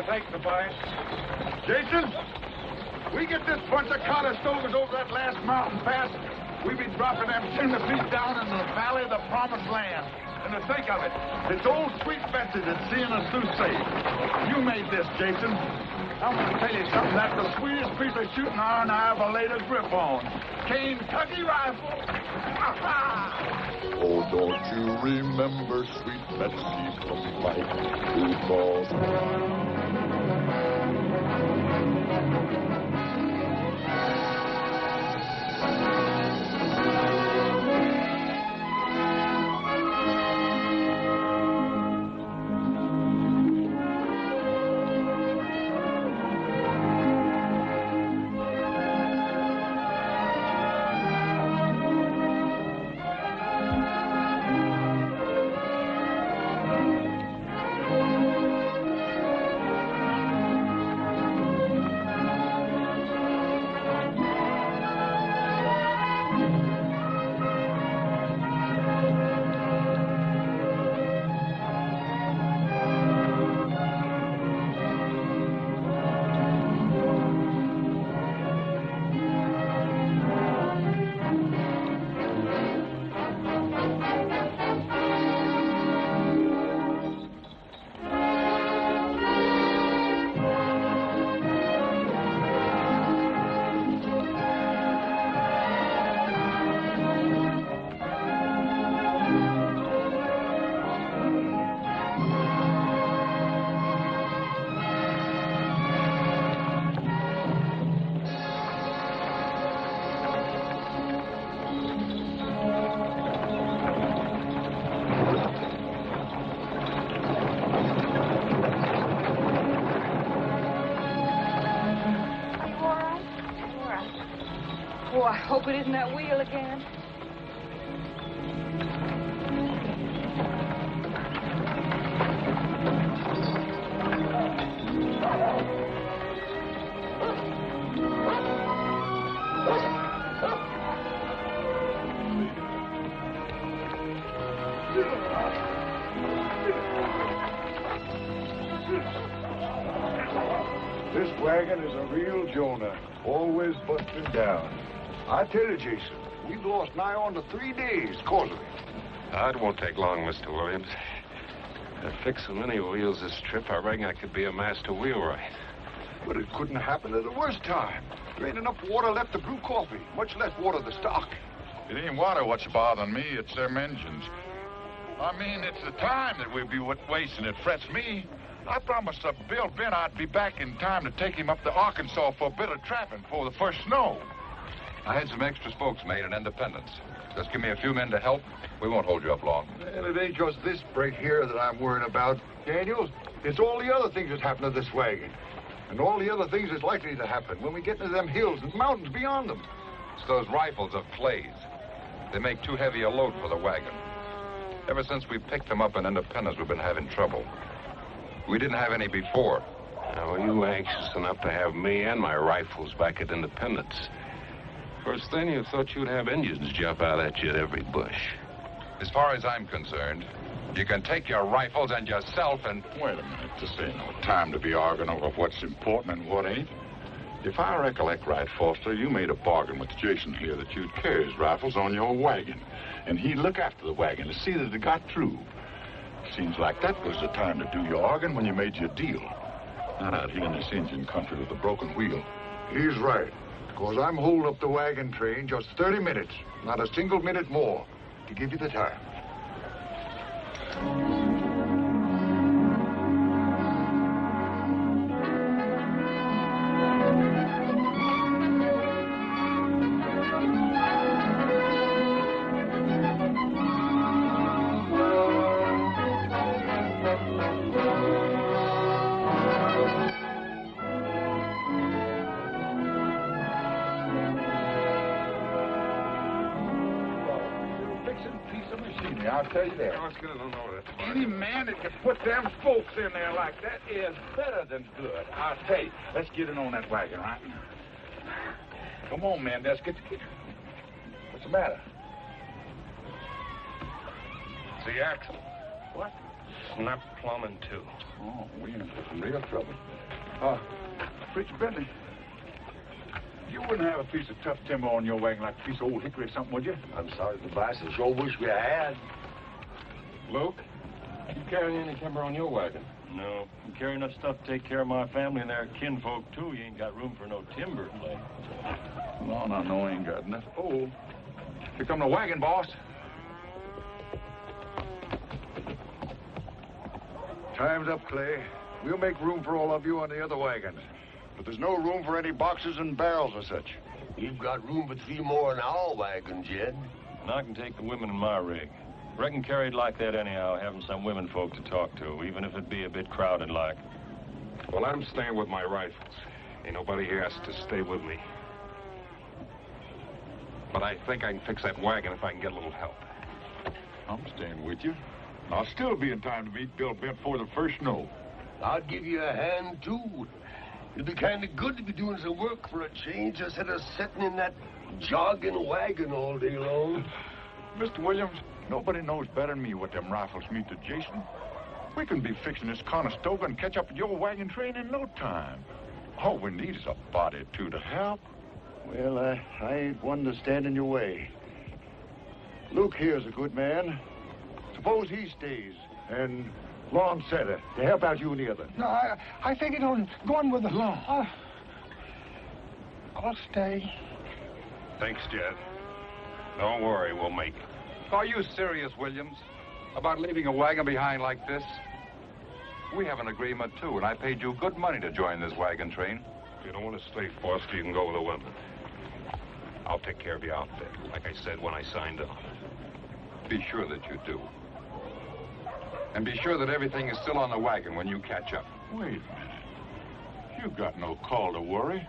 take the bite. Jason, we get this bunch of Cottestovers over that last mountain pass, we be dropping them timber feet down in the valley of the promised land. And to think of it, it's old sweet Betsy that's seeing us through safe. You made this, Jason. I'm going to tell you something. That's the sweetest piece of shooting iron I ever laid a grip on. Kentucky rifle. Oh, don't you remember sweet Betsy from my blue ball? Oh, I hope it isn't that wheel again. This wagon is a real Jonah, always busting down. I tell you, Jason, we've lost nigh on to 3 days cause of it. It won't take long, Mr. Williams. To fix so many wheels this trip, I reckon I could be a master wheelwright. But it couldn't happen at the worst time. There ain't enough water left to brew coffee, much less water the stock. It ain't water what's bothering me, it's them engines. I mean, it's the time that we'll be wasting. It frets me. I promised Bill Ben I'd be back in time to take him up to Arkansas for a bit of trapping before the first snow. I had some extra spokes made in Independence. Just give me a few men to help. We won't hold you up long. And it ain't just this break here that I'm worrying about, Daniels. It's all the other things that happen to this wagon. And all the other things that's likely to happen when we get into them hills and mountains beyond them. It's those rifles of Clay's. They make too heavy a load for the wagon. Ever since we picked them up in Independence, we've been having trouble. We didn't have any before. Now, were you anxious enough to have me and my rifles back at Independence? First thing, you thought you'd have Indians jump out at you at every bush. As far as I'm concerned, you can take your rifles and yourself and... Wait a minute. This ain't no time to be arguing over what's important and what ain't. If I recollect right, Foster, you made a bargain with Jason here that you'd carry his rifles on your wagon. And he'd look after the wagon to see that it got through. Seems like that was the time to do your arguing when you made your deal. Not out here in this Indian country with a broken wheel. He's right. Because I'm holding up the wagon train just 30 minutes, not a single minute more, to give you the time. I'll tell you that. Any man that can put them spokes in there like that is better than good. I'll tell you. Let's get in on that wagon, right? Come on, man. Let's get the... What's the matter? See, Axel, What? Snap plumbing, too. Oh, we in some real trouble. Preacher Bentley, you wouldn't have a piece of tough timber on your wagon like a piece of old hickory or something, would you? I'm sorry, Tobias. I sure wish we had. Luke, you carrying any timber on your wagon? No. You carry enough stuff to take care of my family and their kinfolk, too. You ain't got room for no timber, Clay. No, I ain't got enough. Oh, here come the wagon, boss. Time's up, Clay. We'll make room for all of you on the other wagons. But there's no room for any boxes and barrels or such. We've got room for 3 more in our wagon, Jed. And I can take the women in my rig. Reckon carried like that anyhow, having some women folk to talk to, even if it be a bit crowded like. Well, I'm staying with my rifles. Ain't nobody here has to stay with me. But I think I can fix that wagon if I can get a little help. I'm staying with you. I'll still be in time to meet Bill Bent before the first snow. I'd give you a hand, too. It'd be kind of good to be doing some work for a change instead of sitting in that jogging wagon all day long. Mr. Williams, nobody knows better than me what them rifles mean to Jason. We can be fixing this Conestoga and catch up with your wagon train in no time. All we need is a body or two to help. Well, I ain't one to stand in your way. Luke here's a good man. Suppose he stays, and Lon Setter to help out you and the other. No, I think it on going with the law. I'll stay. Thanks, Jed. Don't worry, we'll make it. Are you serious, Williams, about leaving a wagon behind like this? We have an agreement, too, and I paid you good money to join this wagon train. If you don't want to stay, Foster, you can go with the women. I'll take care of your outfit, like I said when I signed on. Be sure that you do. And be sure that everything is still on the wagon when you catch up. Wait a minute. You've got no call to worry.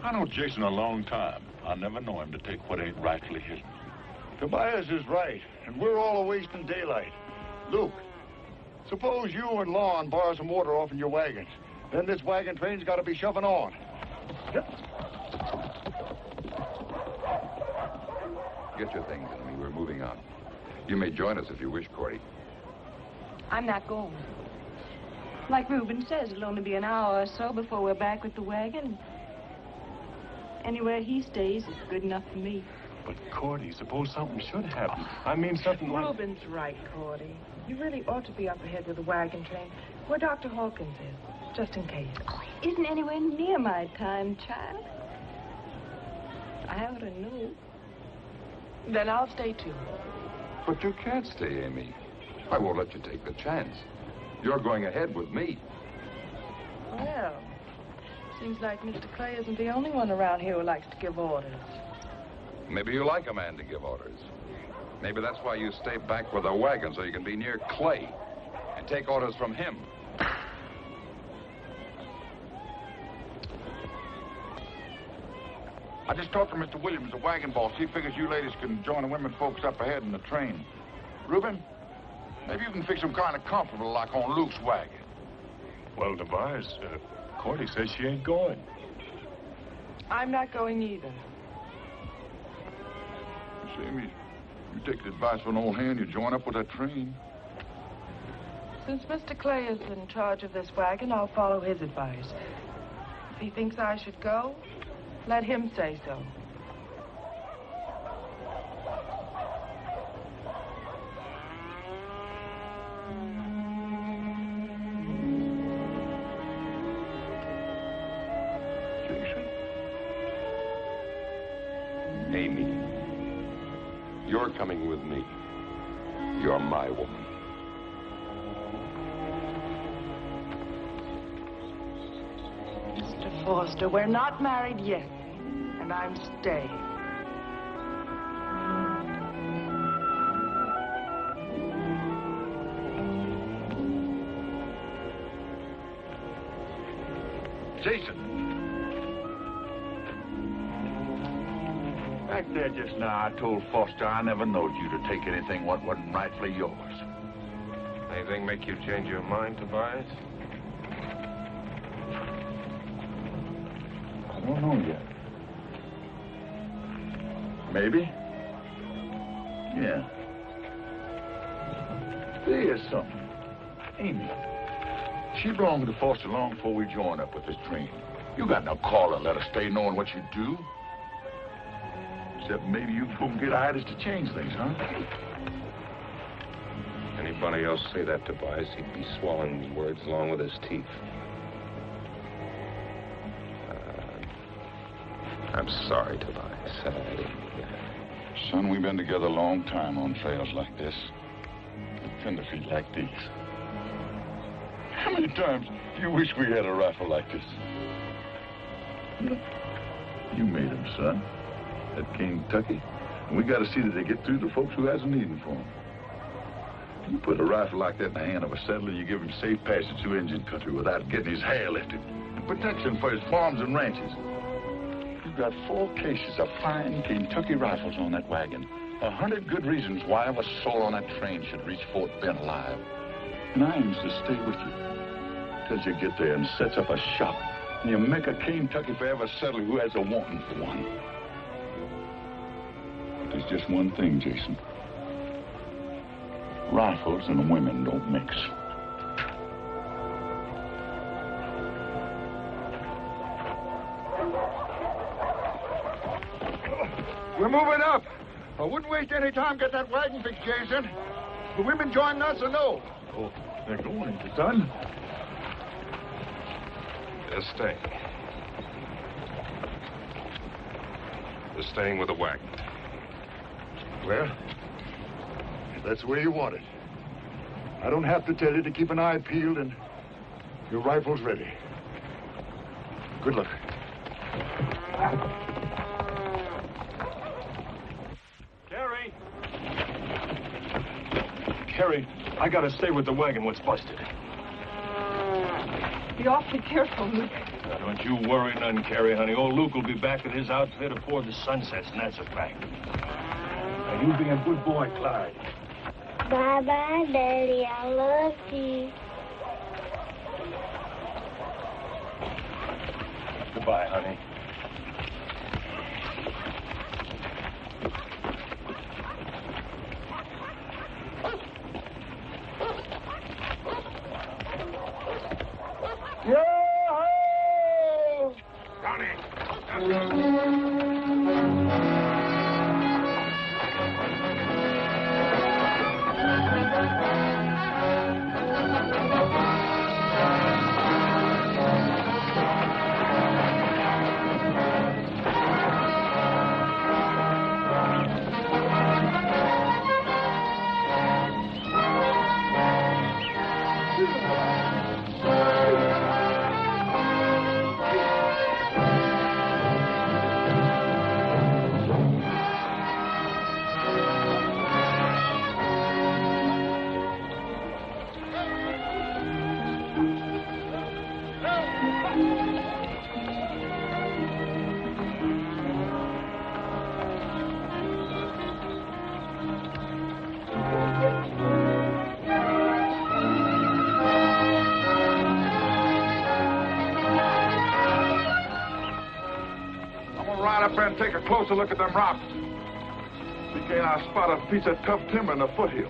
I know Jason a long time. I'll never know him to take what ain't rightfully his. Tobias is right, and we're all wasting daylight. Luke, suppose you and Lon borrow some water off in your wagons. Then this wagon train's got to be shoving on. Get your things, enemy. We're moving on. You may join us if you wish, Cordy. I'm not going. Like Reuben says, it'll only be an hour or so before we're back with the wagon. Anywhere he stays is good enough for me. But, Cordy, suppose something should happen. I mean, something like... Reuben's right, Cordy. You really ought to be up ahead with the wagon train, where Dr. Hawkins is, just in case. Oh, it isn't anywhere near my time, child. I ought to know. Then I'll stay, too. But you can't stay, Amy. I won't let you take the chance. You're going ahead with me. Well, seems like Mr. Clay isn't the only one around here who likes to give orders. Maybe you like a man to give orders. Maybe that's why you stay back with the wagon, so you can be near Clay and take orders from him. I just talked to Mr. Williams, the wagon boss. He figures you ladies can join the women folks up ahead in the train. Reuben, maybe you can fix them kind of comfortable like on Luke's wagon. Well, Tobias, Cordy says she ain't going. I'm not going either. See me, you take the advice of an old hand, you join up with that train. Since Mr. Clay is in charge of this wagon, I'll follow his advice. If he thinks I should go, let him say so. Jason? Amy, you're coming with me. You're my woman. Mr. Foster, we're not married yet, and I'm staying. Jason. Back there just now, I told Foster I never knowed you to take anything what wasn't rightfully yours. Anything make you change your mind, Tobias? I don't know yet. Maybe. Yeah. There's something. Amy. She belonged to Foster long before we joined up with this train. You got no call to let her stay knowing what you do. Except maybe you can get Idas to change things, huh? Anybody else say that to Tobias, he'd be swallowing his words along with his teeth. I'm sorry, Tobias. I didn't mean that. Son, we've been together a long time on trails like this. Tenderfeet like these. How many times do you wish we had a rifle like this? You made him, son. At Kentucky. And we got to see that they get through to folks who has a need for them. You put a rifle like that in the hand of a settler, you give him safe passage through Indian country without getting his hair lifted. And protection for his farms and ranches. You've got 4 cases of fine Kentucky rifles on that wagon. 100 good reasons why a soul on that train should reach Fort Bend alive. And I aims to stay with you till you get there and sets up a shop. And you make a Kentucky forever settler who has a wanting for one. There's just one thing, Jason. Rifles and women don't mix. We're moving up. I wouldn't waste any time get that wagon fixed, Jason. The women joining us or no? Oh, they're going, son. They're staying. They're staying with the wagon. Well, if that's the way you want it. I don't have to tell you to keep an eye peeled and your rifle's ready. Good luck. Carrie, I gotta stay with the wagon. What's busted? Be awfully careful, Luke. Now, don't you worry none, Carrie, honey. Old Luke will be back with his outfit before the sun sets, and that's a fact. Now, you be a good boy, Clyde. Bye-bye, Daddy. I love you. Goodbye, honey. Yo-ho! Johnny! And take a closer look at them rocks. We can't spot a piece of tough timber in the foothill.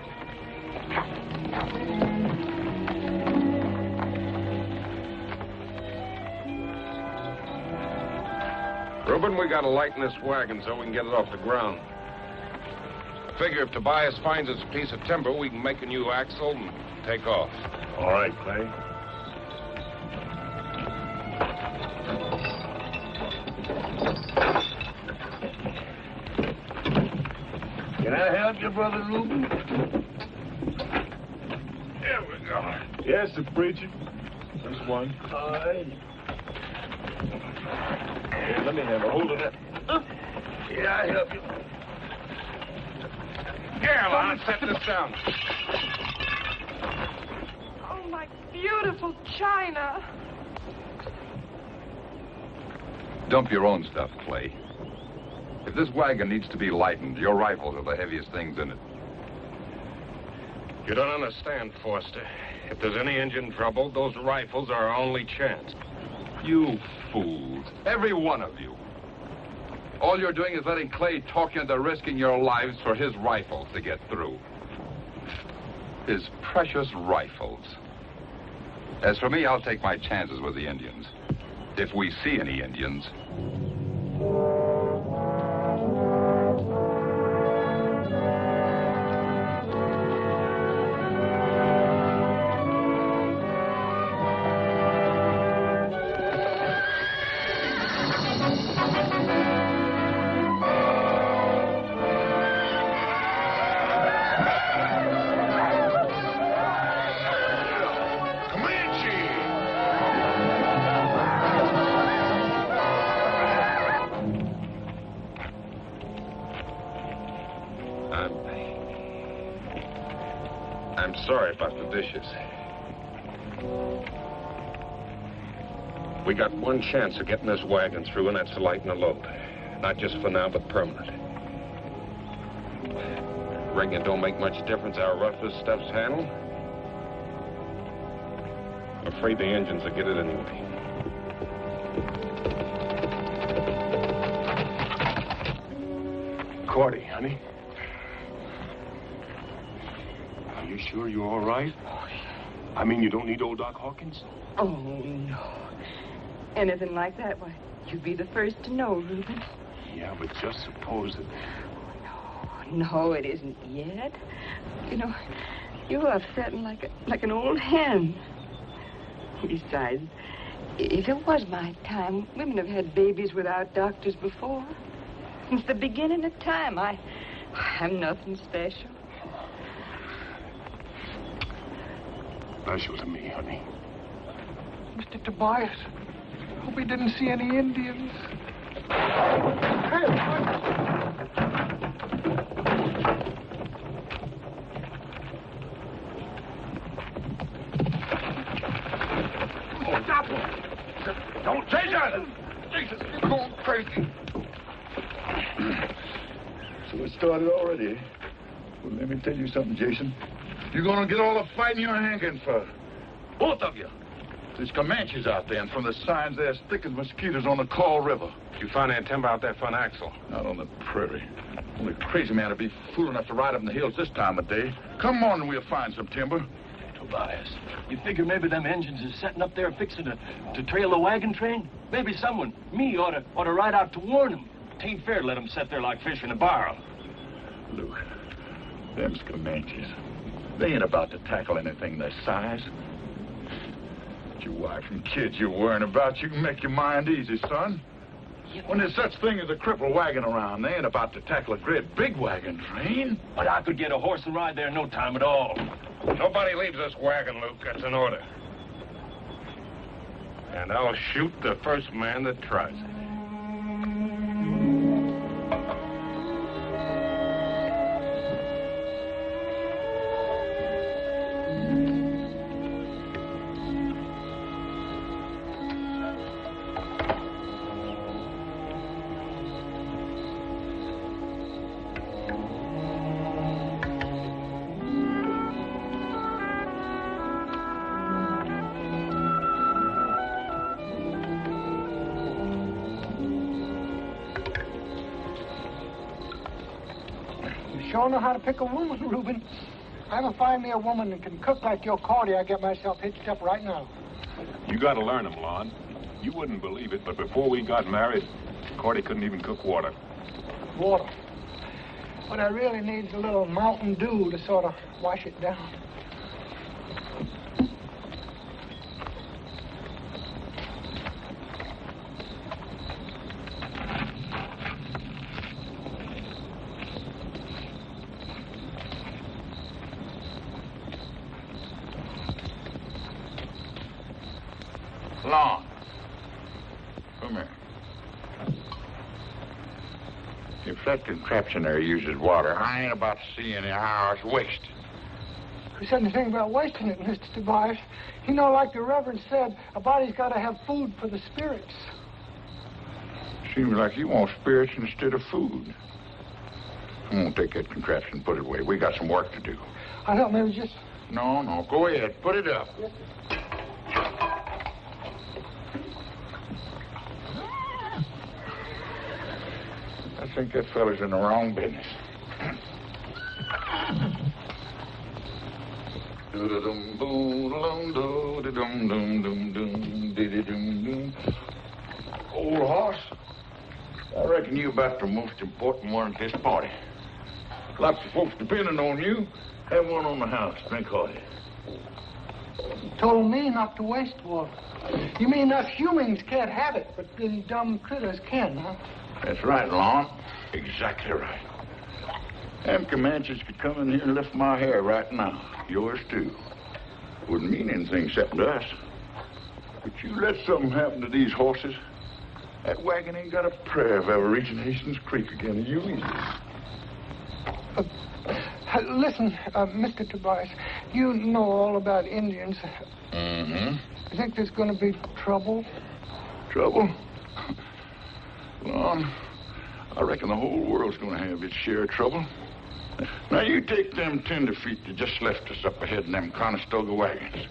Reuben, we gotta lighten this wagon so we can get it off the ground. I figure if Tobias finds us a piece of timber, we can make a new axle and take off. All right, Clay. Can I help you, Brother Reuben? There we go. Yes, the preacher. There's one. All right. Here, let me have a hold of that. Yeah, I help you. Here, Lon, set this down. Oh, my beautiful china. Dump your own stuff, Clay. If this wagon needs to be lightened, your rifles are the heaviest things in it. You don't understand, Foster. If there's any engine trouble, those rifles are our only chance. You fools. Every one of you. All you're doing is letting Clay talk you into risking your lives for his rifles to get through. his precious rifles. As for me, I'll take my chances with the Indians. If we see any Indians. I'm sorry about the dishes. We got one chance of getting this wagon through, and that's to lighten the load. Not just for now, but permanent. Reckon it don't make much difference how rough this stuff's handled. I'm afraid the engines will get it anyway. Cordy, honey. Are you sure you're all right? I mean, you don't need old Doc Hawkins? Oh, no. Anything like that, why, you'd be the first to know, Reuben. Yeah, but just suppose that... No, it isn't yet. You know, you're upsetting like an old hen. Besides, if it was my time, women have had babies without doctors before. Since the beginning of time, I'm nothing special. Special to me, honey. Mr. Tobias, hope he didn't see any Indians. Stop him! Don't chase us! Jesus, you're going crazy. So it started already. Well, let me tell you something, Jason. You're gonna get all the fighting you're hanging for. Both of you. There's Comanches out there, and from the signs, they're as thick as mosquitoes on the Call River. You found any timber out there for an axle? Not on the prairie. Only a crazy man would be fool enough to ride up in the hills this time of day. Come on and we'll find some timber. Tobias, you figure maybe them engines is setting up there fixing to trail the wagon train? Maybe someone, me, ought to ride out to warn them. Tain't fair to let them sit there like fish in a barrel. Luke, them's Comanches. They ain't about to tackle anything their size. But your wife and kids you're worrying about, you can make your mind easy, son. When there's such thing as a crippled wagon around, they ain't about to tackle a great big wagon train. But I could get a horse and ride there in no time at all. Nobody leaves this wagon, Luke. That's an order. And I'll shoot the first man that tries it. Sure know how to pick a woman, Reuben. If I ever find me a woman that can cook like your Cordy, I get myself hitched up right now. You got to learn them, Lon. You wouldn't believe it, but before we got married, Cordy couldn't even cook water. Water. What I really need is a little Mountain Dew to sort of wash it down. Lon, come here. If that contraption there uses water, I ain't about to see any hours wasted. Who said anything about wasting it, Mr. Tobias? You know, like the Reverend said, a body's got to have food for the spirits. Seems like you want spirits instead of food. I'm gonna take that contraption and put it away. We got some work to do. I thought maybe just... No, go ahead. Put it up. Yes. I think that fella's in the wrong business. Old horse, I reckon you about the most important one at this party. Lots of folks depending on you. Have one on the house. Drink hearty. You told me not to waste water. You mean us humans can't have it, but them dumb critters can, huh? That's right, Lon. Exactly right. Them Comanches could come in here and lift my hair right now. Yours, too. Wouldn't mean anything except to us. But you let something happen to these horses, that wagon ain't got a prayer of ever reaching Hastings Creek again, and you either. Listen, Mr. Tobias, you know all about Indians. Mm-hmm. You think there's going to be trouble? Trouble? Lon, I reckon the whole world's going to have its share of trouble. Now, you take them tenderfeet that just left us up ahead in them Conestoga wagons.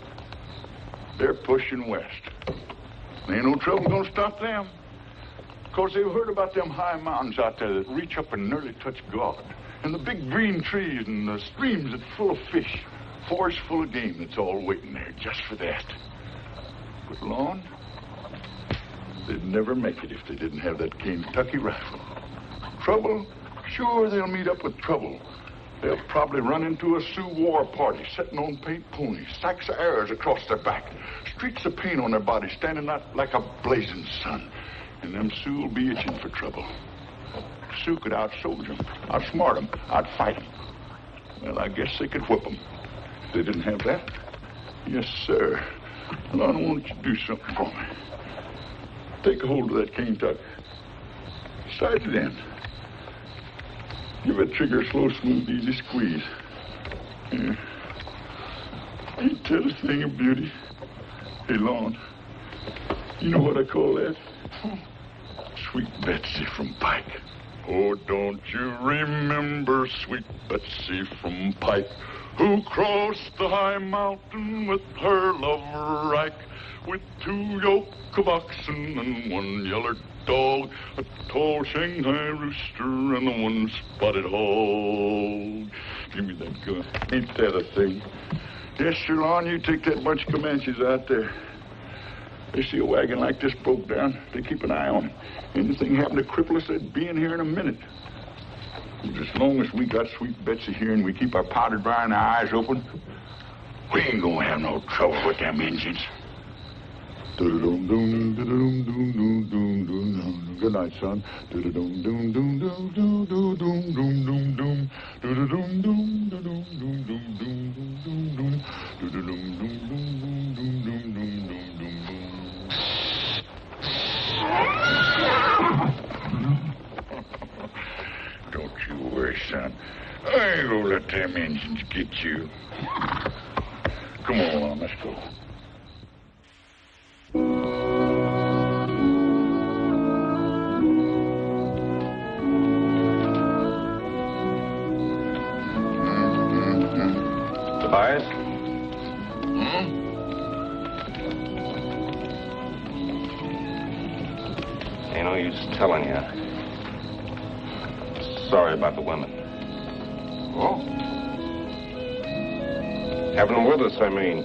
They're pushing west. There ain't no trouble going to stop them. Of course, they've heard about them high mountains out there that reach up and nearly touch God. And the big green trees and the streams that's full of fish. Forests full of game that's all waiting there just for that. But, Lon, they'd never make it if they didn't have that Kentucky rifle. Trouble? Sure, they'll meet up with trouble. They'll probably run into a Sioux war party sitting on paint ponies, sacks of arrows across their back, streaks of paint on their bodies standing out like a blazing sun. And them Sioux will be itching for trouble. Sioux could out-soldier them, outsmart them, outfight them. Well, I guess they could whip them. If they didn't have that, yes, sir. Well, I want you to do something for me. Take a hold of that cane tuck. Sight it in. Give that trigger a slow, smooth, easy squeeze. Yeah. Ain't that a thing of beauty? Hey, Lon, you know what I call that? Sweet Betsy from Pike. Oh, don't you remember Sweet Betsy from Pike, who crossed the high mountain with her lover Ike, with 2 yoke of oxen and 1 yeller dog, a tall Shanghai rooster and a 1 spotted hog. Give me that gun. Ain't that a thing? Yes, sir, Lon, you take that bunch of Comanches out there. They see a wagon like this broke down, they keep an eye on it. Anything happen to cripple us, they'd be in here in a minute. But as long as we got Sweet Betsy here and we keep our powdered dry and our eyes open, we ain't gonna have no trouble with them Indians. Good night, son. Don't you worry, son. I ain't gonna let them Indians get you. Come on, let's go. Tobias? Ain't no use telling you. Sorry about the women. Oh? Having them with us, I mean.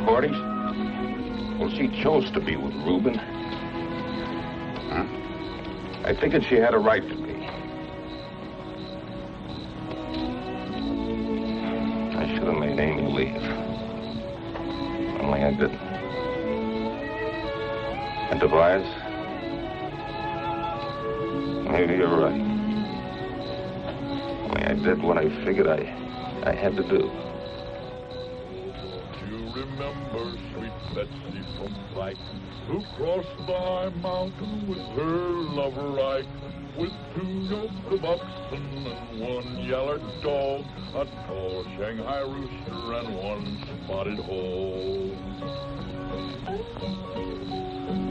Cordy? Well, she chose to be with Reuben. Huh? I figured she had a right to be. I should have made Amy leave. Only I didn't. And Tobias, maybe you're right. Only I did what I figured I had to do. You remember Sweet Betsy from Pike, who crossed the high mountain with her lover Ike, with 2 yoke of oxen and 1 yeller dog, a tall Shanghai rooster and 1 spotted hog.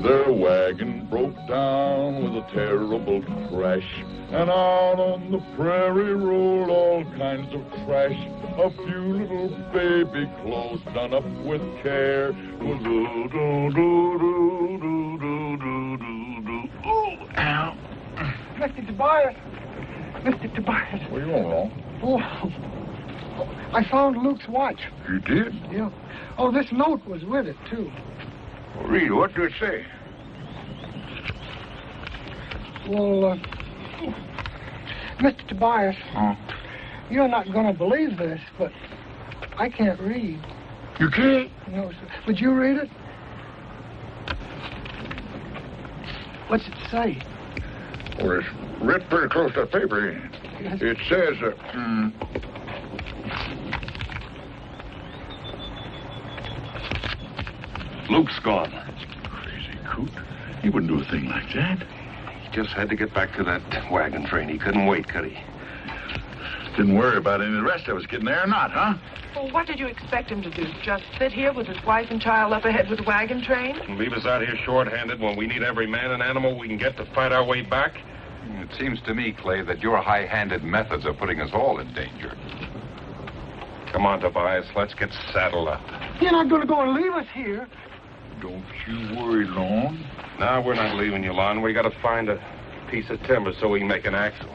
Their wagon broke down with a terrible crash, and out on the prairie rolled all kinds of trash. A few little baby clothes done up with care. Oh, ow. Mr. Tobias, Mr. Tobias. What do you want, Long? Oh, I found Luke's watch. You did? Yeah. Oh, this note was with it, too. Well, read it. What did it say? Well, Mr. Tobias, you're not going to believe this, but I can't read. You can't? No, sir. Would you read it? What's it say? Well, it's written pretty close to the paper. Yes. It says, Luke's gone. Crazy coot. He wouldn't do a thing like that. He just had to get back to that wagon train. He couldn't wait, could he? Didn't worry about any of the rest of us getting there or not, huh? Well, what did you expect him to do? Just sit here with his wife and child up ahead with the wagon train? And leave us out here short-handed when we need every man and animal we can get to fight our way back? It seems to me, Clay, that your high-handed methods are putting us all in danger. Come on, Tobias. Let's get saddled up. You're not going to go and leave us here. Don't you worry, Long. No, we're not leaving you, Lon. We got to find a piece of timber so we can make an axle.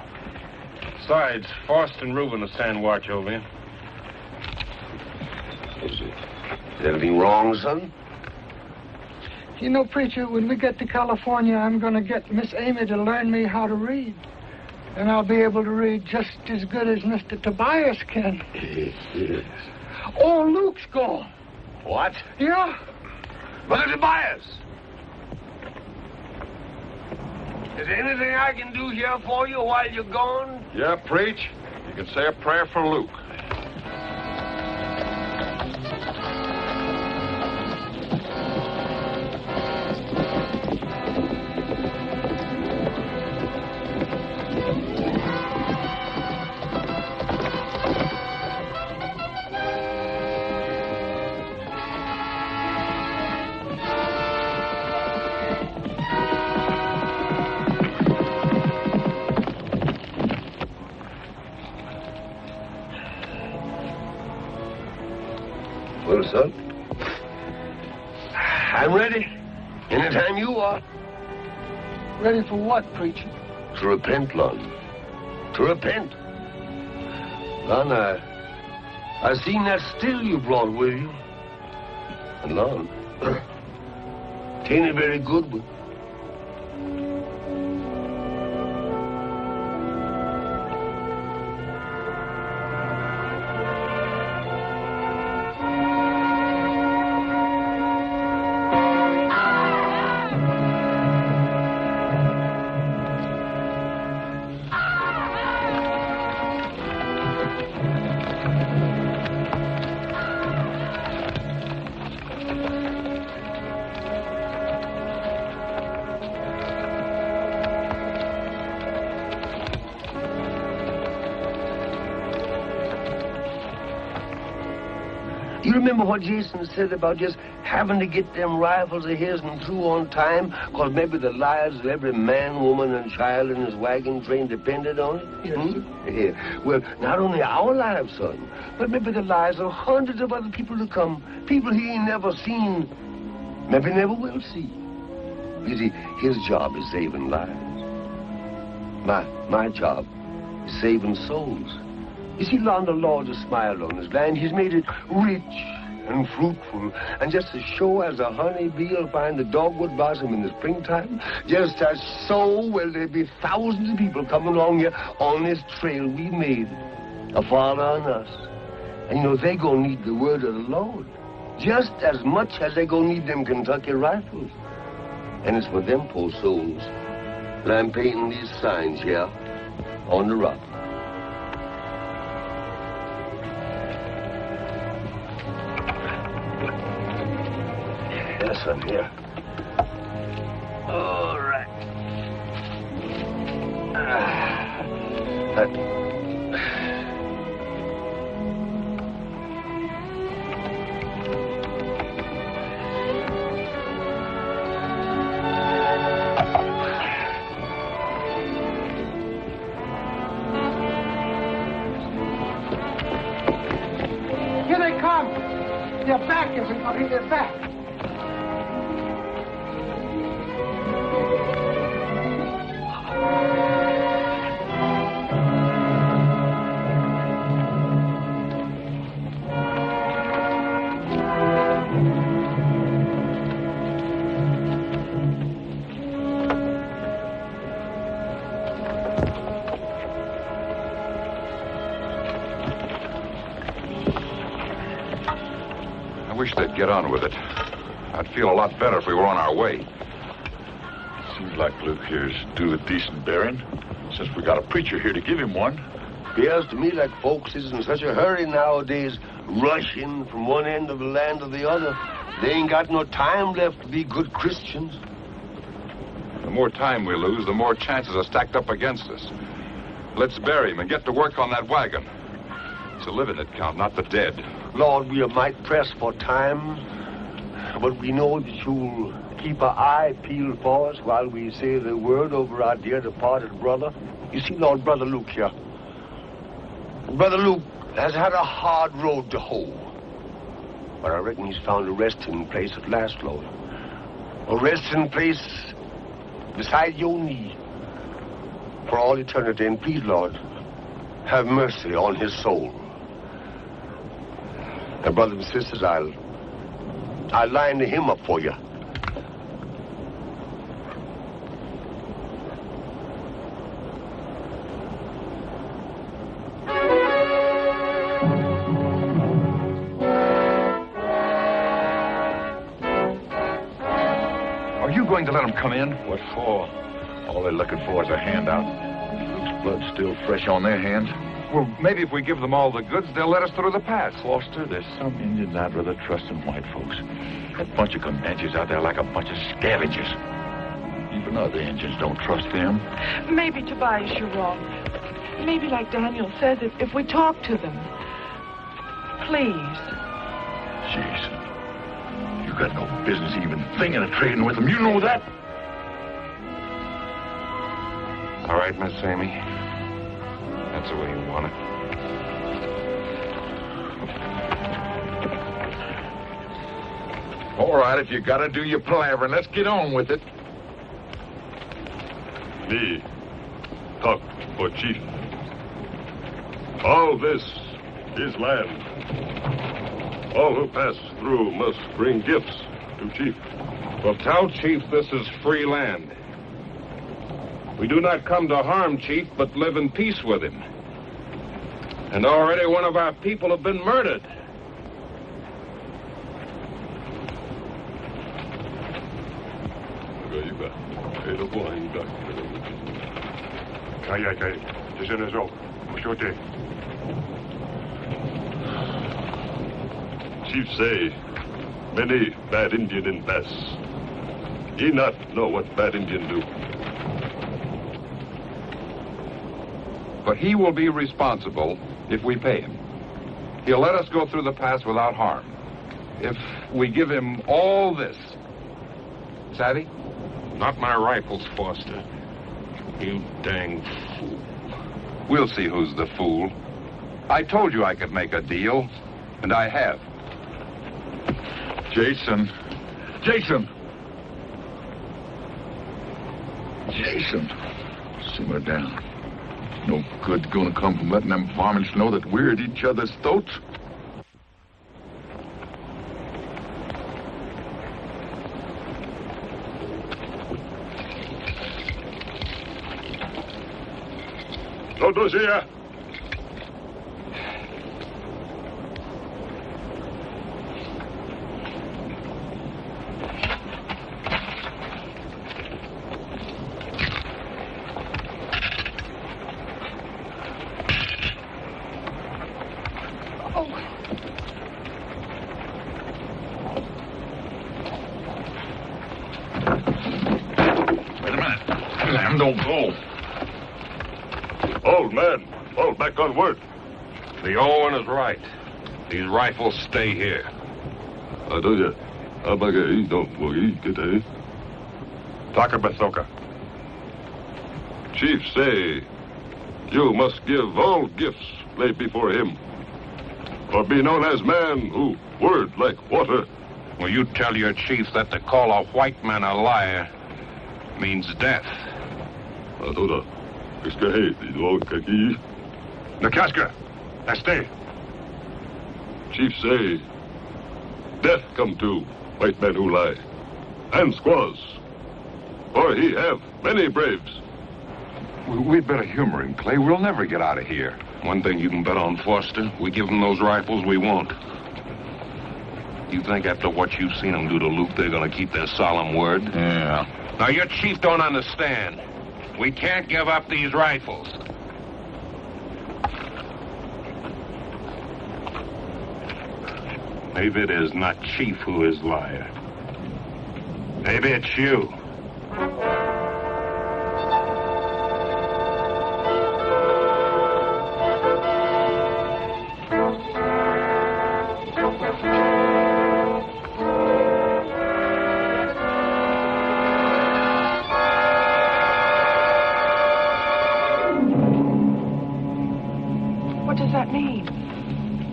Besides, Faust and Reuben will stand watch over you. Is anything wrong, son? You know, preacher, when we get to California, I'm going to get Miss Amy to learn me how to read. And I'll be able to read just as good as Mr. Tobias can. Yes. Oh, Luke's gone. What? Yeah. Brother Tobias! Is there anything I can do here for you while you're gone? Yeah, preach. You can say a prayer for Luke. Well, son, I'm ready. Anytime you are. Ready for what, preacher? To repent, Lon. To repent. Lon, I seen that still you brought with you. And Lon, tain't a very good one. You remember what Jason said about just having to get them rifles of his and through on time? Because maybe the lives of every man, woman, and child in his wagon train depended on it? Yes, sir. Yeah. Well, not only our lives, son, but maybe the lives of hundreds of other people to come. People he ain't never seen, maybe never will see. You see, his job is saving lives. My job is saving souls. You see, Lon, the Lord has smiled on his land. He's made it rich and fruitful. And just as sure as a honeybee will find the dogwood blossom in the springtime, just as so will there be thousands of people coming along here on this trail we made, a following us. And, you know, they gonna need the word of the Lord just as much as they gonna need them Kentucky rifles. And it's for them poor souls that I'm painting these signs here on the rock. Yes, son, here. All right. Here they come. They're back, everybody. They're back. wish they'd get on with it. I'd feel a lot better if we were on our way. Seems like Luke here's due a decent bearing, since we got a preacher here to give him one. Appears to me like folks is in such a hurry nowadays, rushing from one end of the land to the other. They ain't got no time left to be good Christians. The more time we lose, the more chances are stacked up against us. Let's bury him and get to work on that wagon. It's the living that count, not the dead. Lord, we are might pressed for time, but we know that you'll keep an eye peeled for us while we say the word over our dear departed brother. You see, Lord, Brother Luke here. Brother Luke has had a hard road to hoe. But I reckon he's found a resting place at last, Lord. A resting place beside your knee for all eternity. And please, Lord, have mercy on his soul. Now, brothers and sisters, I'll line the hymn up for you. Are you going to let them come in? What for? All they're looking for is a handout. Luke's blood's still fresh on their hands. Well, maybe if we give them all the goods, they'll let us through the pass. Foster, there's some Indians I'd rather trust than white folks. That bunch of Comanches out there like a bunch of scavengers. Even other Indians don't trust them. Maybe, Tobias, you're wrong. Maybe, like Daniel says, if we talk to them. Please. Jason, you got no business even thinking of trading with them. You know that? All right, Miss Amy. That's the way you want it. All right, if you gotta do your palavering, let's get on with it. Me, talk for chief. All this is land. All who pass through must bring gifts to chief. Well, tell Chief this is free land. We do not come to harm Chief, but live in peace with him. And already one of our people have been murdered. Chief say, many bad Indian in pass. He not know what bad Indian do. But he will be responsible if we pay him. He'll let us go through the pass without harm. If we give him all this. Savvy? Not my rifles, Foster. You dang fool. We'll see who's the fool. I told you I could make a deal, and I have. Jason. Jason! Jason. Simmer down. No good gonna come from letting them varmints know that we're at each other's throats. Todos here. Don't go. Old man, fall back on word. The old one is right. These rifles stay here. Taka Bathoka. Chief say, you must give all gifts laid before him, or be known as man who word like water. Will you tell your chief that to call a white man a liar means death? Nakaska, stay. Chief say, death come to white men who lie, and squaws, for he have many braves. We'd better humor him, Clay. We'll never get out of here. One thing you can bet on, Foster. We give him those rifles, we won't. You think after what you've seen them do to Luke, they're going to keep their solemn word? Yeah. Now, your chief don't understand. We can't give up these rifles. Maybe it is not Chief who is liar. Maybe it's you. What does that mean?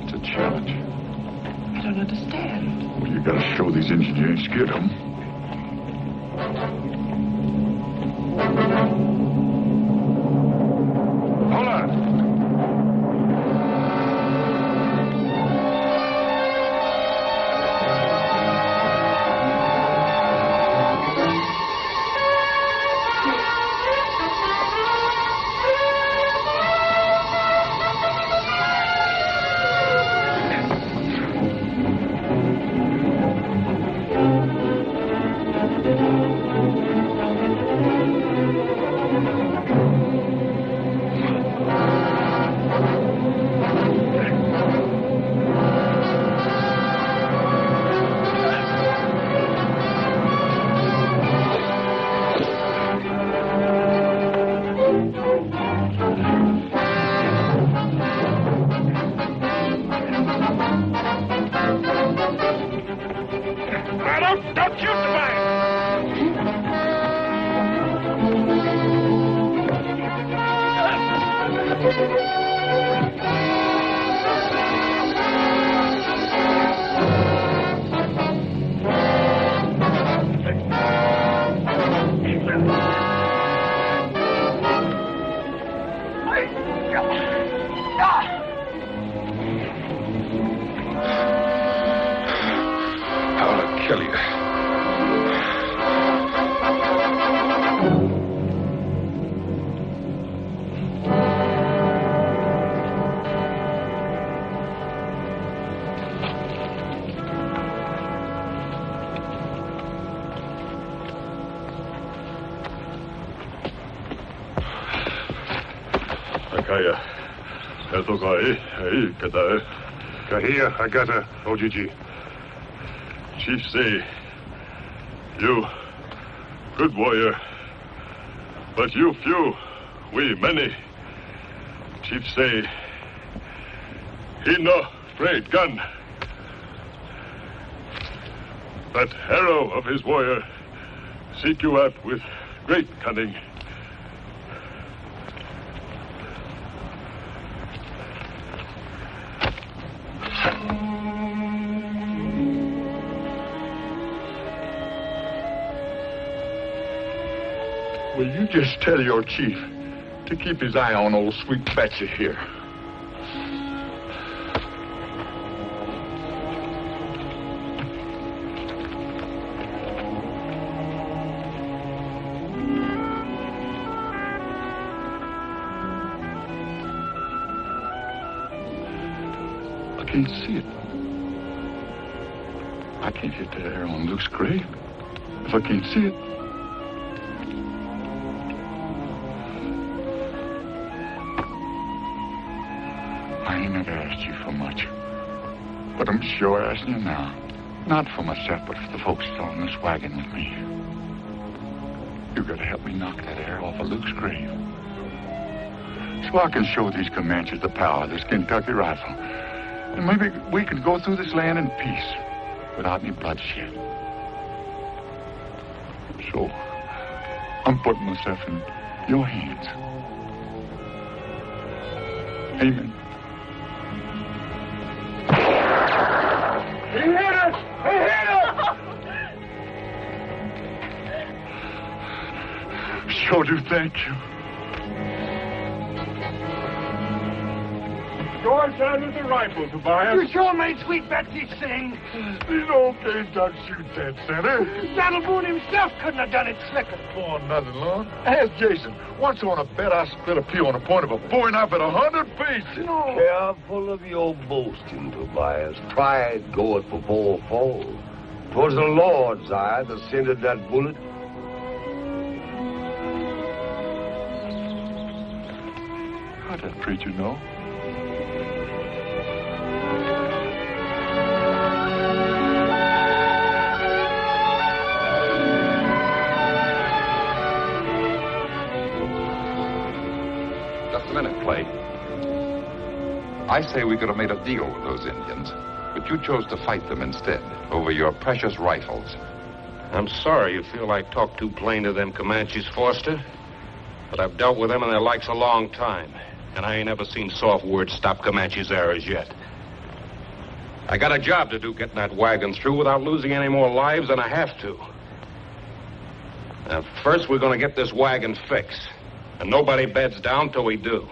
It's a challenge. I don't understand. Well, you gotta show these Indians you ain't scared of them. Hold on. Don't shoot the I'll kill you. Kaya, eto kai, hey, kata. Kahia, Agata, OGG. Chief say, you, good warrior, but you few, we many. Chief say, he no great gun. That arrow of his warrior seek you out with great cunning. Will you just tell your chief to keep his eye on old sweet Betsy here? I can't see it. I can't hit that arrow on Luke's grave if I can't see it. I ain't never asked you for much, but I'm sure asking you now. Not for myself, but for the folks that's on this wagon with me. You gotta help me knock that arrow off of Luke's grave, so I can show these Comanches the power of this Kentucky rifle, and maybe we can go through this land in peace without any bloodshed. So I'm putting myself in your hands. Amen. He hit us! He hit us! Sure do thank you. Go inside with the rifle, Tobias. You sure made Sweet Betsy sing. These old days don't shoot that center. Donald Boone himself couldn't have done it slicker. Oh, nothing, Lord. Ask Jason. Once on a bet, I split a pea on the point of a bowie knife at 100 pieces. No. Careful of your boasting, Tobias. Pride goeth before a fall. 'Twas the Lord's eye that sent that bullet. How'd that preacher know? Just a minute, Clay. I say we could have made a deal with those Indians, but you chose to fight them instead over your precious rifles. I'm sorry you feel I talk too plain to them Comanches, Foster. But I've dealt with them and their likes a long time. And I ain't ever seen soft words stop Comanches' arrows yet. I got a job to do getting that wagon through without losing any more lives than I have to. Now, first we're going to get this wagon fixed. And nobody beds down till we do.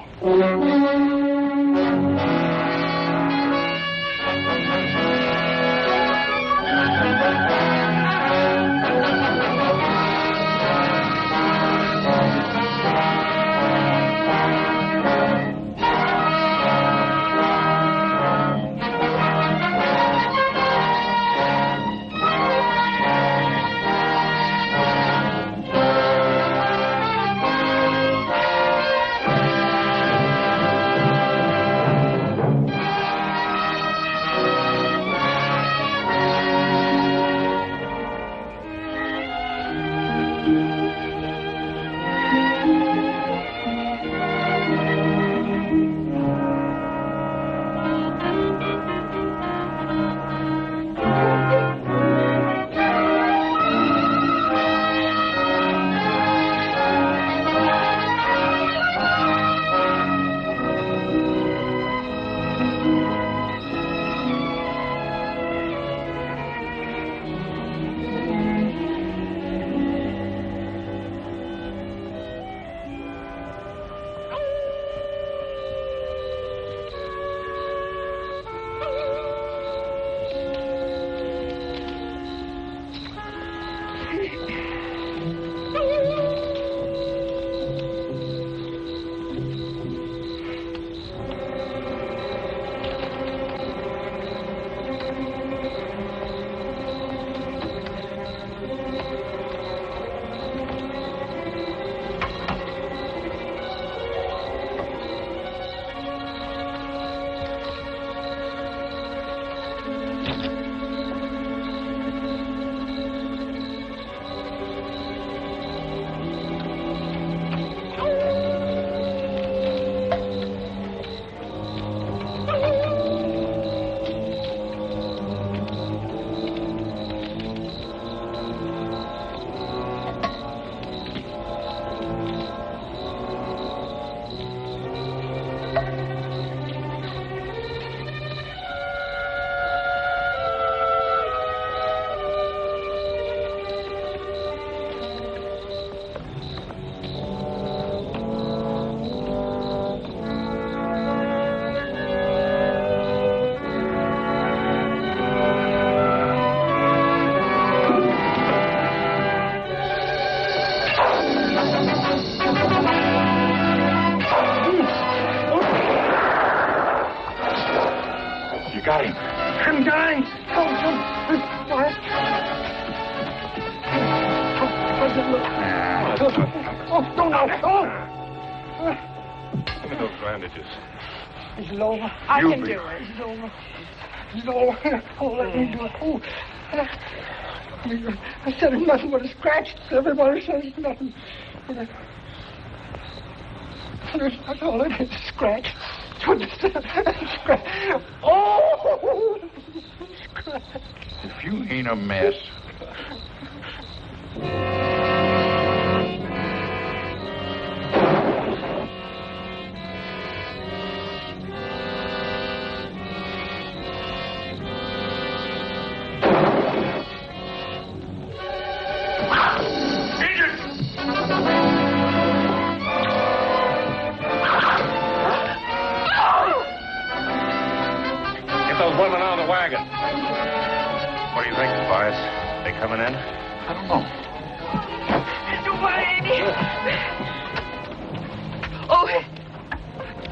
Got him. I'm dying. Oh, no, no. Oh. Give me those bandages. Is it over? I can do it. Is it over? Is it over? Oh, let me do it. Oh. I said it's nothing but a scratch. Everybody says it's nothing. That's all it is, a scratch. Scratch. Oh! Scratch. If you ain't a mess. coming in? I don't know. Don't worry, Amy. Oh.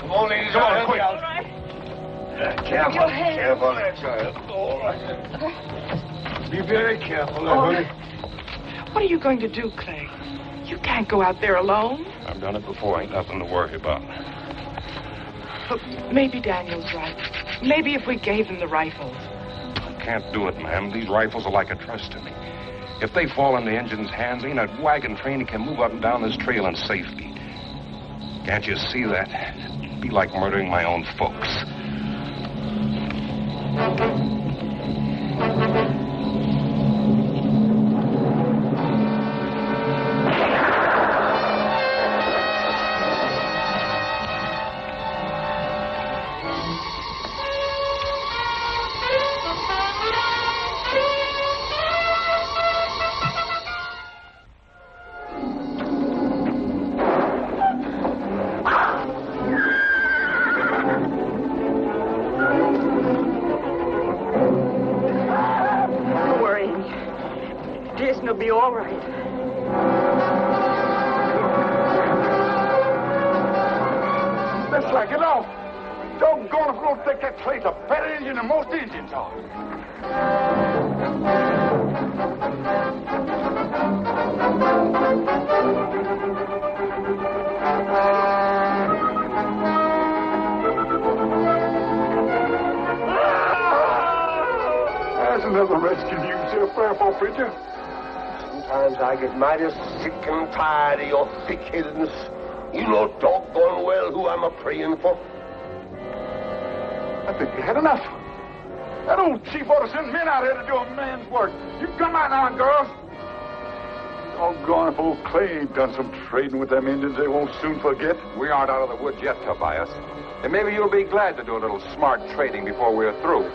Come on, ladies. Come on, quick. All right. Careful. Your hand. Careful there, child. All right. Be very careful there, honey. What are you going to do, Clay? You can't go out there alone. I've done it before. Ain't nothing to worry about. Look, maybe Daniel's right. Maybe if we gave him the rifles. I can't do it, ma'am. These rifles are like a trust to me. If they fall in the engine's hands, ain't a wagon train that can move up and down this trail in safety. Can't you see that? It'd be like murdering my own folks. It'll be all right. Let's slack it off. Doggone if we don't think that Clay's a better engine than most engines are. There's another rescue news here, Fairfax preacher. Sometimes I get mighty sick and tired of your thick-headedness. You know doggone well who I'm a-praying for. I think you had enough. That old chief ought to send men out here to do a man's work. You come out now, girls. Doggone if old Clay ain't done some trading with them Indians they won't soon forget. We aren't out of the woods yet, Tobias. And maybe you'll be glad to do a little smart trading before we're through.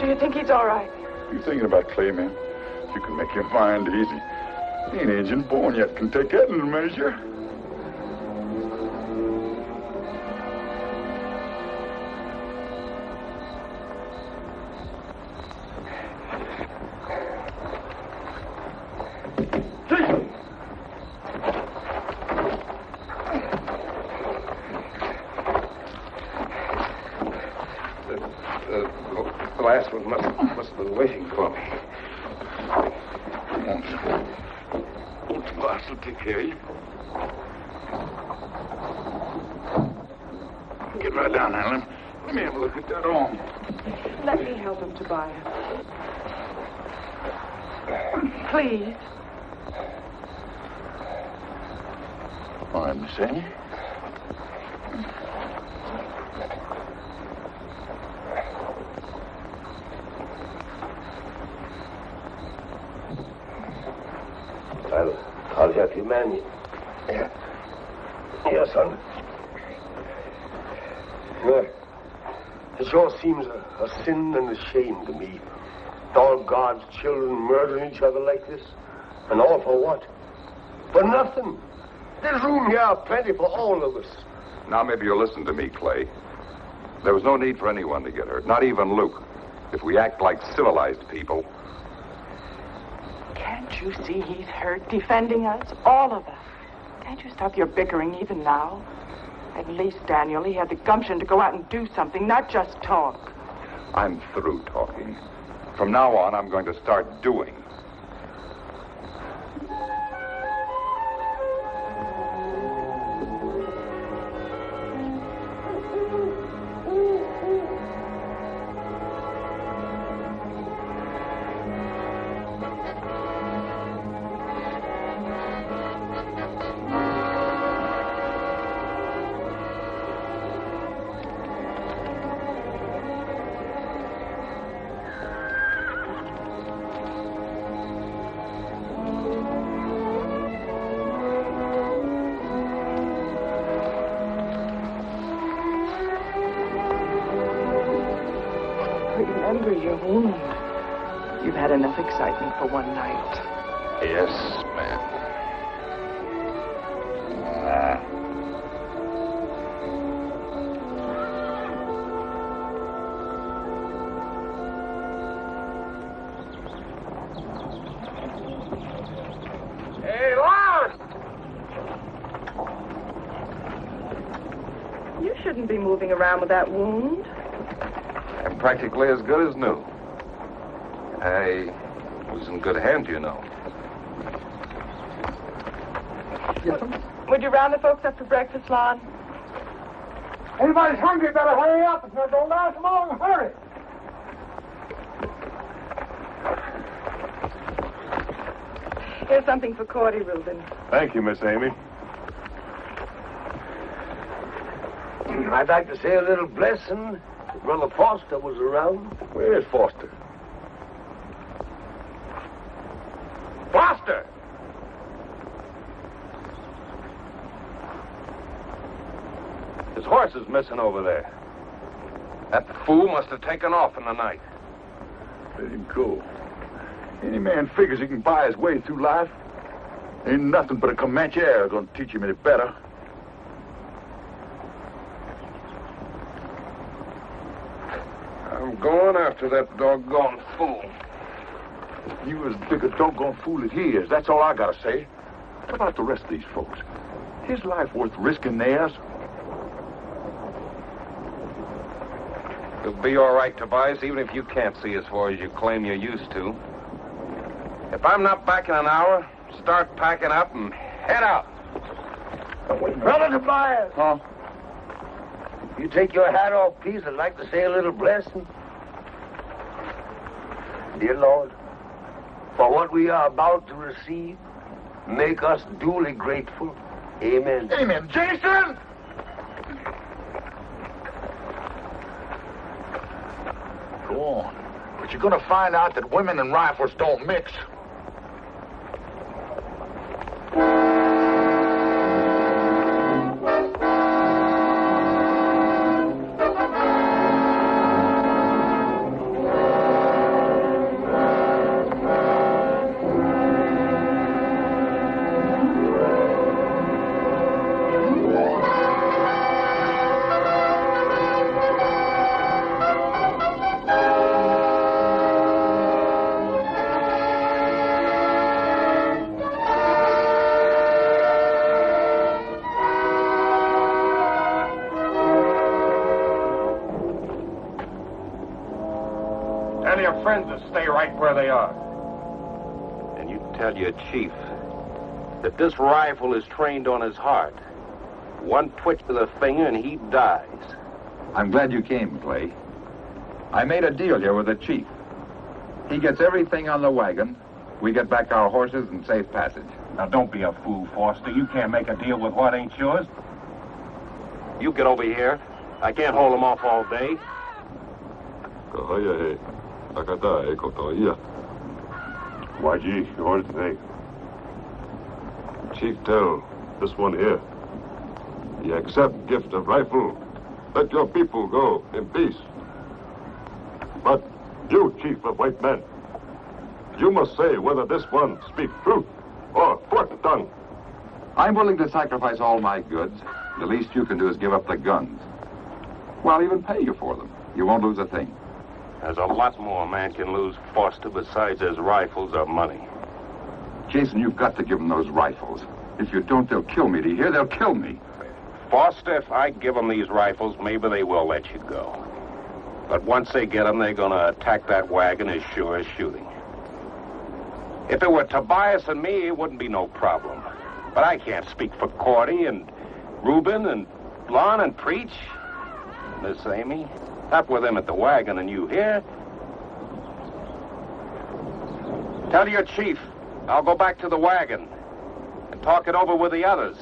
Do you think he's all right? You thinking about Clay, man? You can make your mind easy. Ain't Injun born yet can take that in a measure. The last one must have been waiting for me. Old Tobias will take care of you. Get right down now. Let me have a look at that arm. Let me help him, Tobias. Please. All right, Miss Amy. I'll help you, man. Here, son. It sure seems a sin and a shame to me. All God's children murdering each other like this. And all for what? For nothing. There's room here plenty for all of us. Now maybe you'll listen to me, Clay. There was no need for anyone to get hurt, not even Luke. If we act like civilized people... Can't you see he's hurt, defending us, all of us? Can't you stop your bickering even now? At least, Daniel, he had the gumption to go out and do something, not just talk. I'm through talking. From now on, I'm going to start doing. Remember your wound. You've had enough excitement for one night. Yes, ma'am. shouldn't be moving around with that wound. I'm practically as good as new. I was in good hands, you know. Would you round the folks up for breakfast, Lon? Anybody's hungry, better hurry up. If not, don't last long. Hurry. Here's something for Cordy, Reuben. Thank you, Miss Amy. I'd like to say a little blessing if Brother Foster was around. Where is Foster? Foster! His horse is missing over there. That fool must have taken off in the night. Let him go. Any man figures he can buy his way through life. Ain't nothing but a Comanche air gonna teach him any better. I'm going after that doggone fool. You as big a doggone fool as he is. That's all I gotta say. What about the rest of these folks? His life worth risking theirs? You'll be all right, Tobias, even if you can't see as far as you claim you used to. If I'm not back in an hour, start packing up and head out. Brother Tobias! Huh? You take your hat off, please. I'd like to say a little blessing. Dear Lord, for what we are about to receive, make us duly grateful. Amen. Amen. Jason! Go on. But you're gonna find out that women and rifles don't mix. Tell your friends to stay right where they are. And you tell your chief that this rifle is trained on his heart. One twitch of the finger and he dies. I'm glad you came, Clay. I made a deal here with the chief. He gets everything on the wagon. We get back our horses and safe passage. Now, don't be a fool, Foster. You can't make a deal with what ain't yours. You get over here. I can't hold him off all day. YG, yours today. Chief, tell this one here. You accept gift of rifle. Let your people go in peace. But you, chief of white men, you must say whether this one speak truth or forked tongue. I'm willing to sacrifice all my goods. The least you can do is give up the guns. Well, I'll even pay you for them. You won't lose a thing. There's a lot more a man can lose, Foster, besides his rifles or money. Jason, you've got to give them those rifles. If you don't, they'll kill me. Do you hear? They'll kill me. Foster, if I give them these rifles, maybe they will let you go. But once they get them, they're going to attack that wagon as sure as shooting. If it were Tobias and me, it wouldn't be no problem. But I can't speak for Cordy and Reuben and Lon and Preach. Miss Amy, up with them at the wagon, and you here? Tell your chief I'll go back to the wagon and talk it over with the others.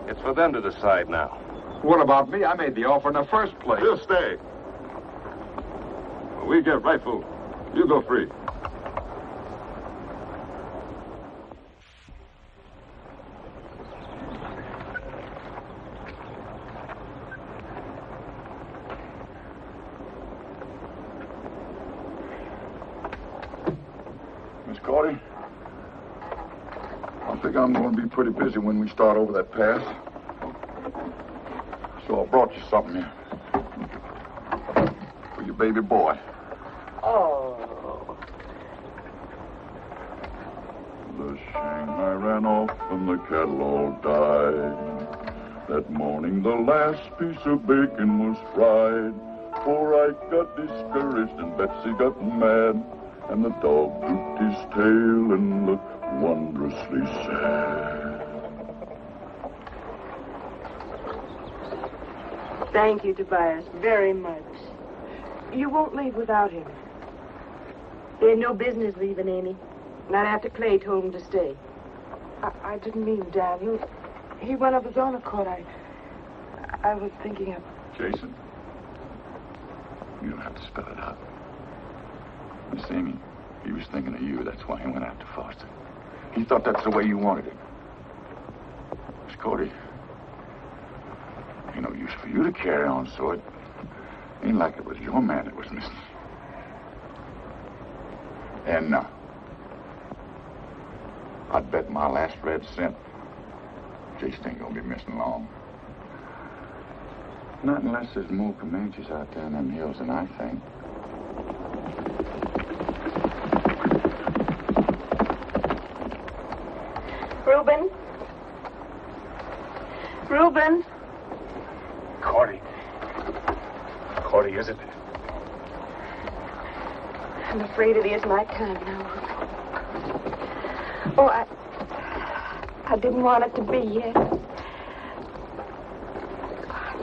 It's for them to decide now. What about me? I made the offer in the first place. He'll stay. When we get rifle, you go free. Miss Cordy, I think I'm going to be pretty busy when we start over that pass. So I brought you something here. For your baby boy. Oh. The Shanghai ran off and the cattle all died. That morning the last piece of bacon was fried. For I got discouraged and Betsy got mad. And the dog drooped his tail and looked wondrously sad. Thank you, Tobias, very much. You won't leave without him. They had no business leaving, Amy. Not after Clay told him to stay. I didn't mean Daniel. He went of his own accord. I was thinking of... Jason, you don't have to spell it out. Miss Amy, he was thinking of you. That's why he went after Foster. He thought that's the way you wanted it. Miss Cody, ain't no use for you to carry on, so it ain't like it was your man that was missing. And I'd bet my last red cent Jason ain't gonna be missing long. Not unless there's more Comanches out there in them hills than I think. Reuben? Reuben? Cordy. Cordy, is it? I'm afraid it is my time now. Oh, I didn't want it to be yet.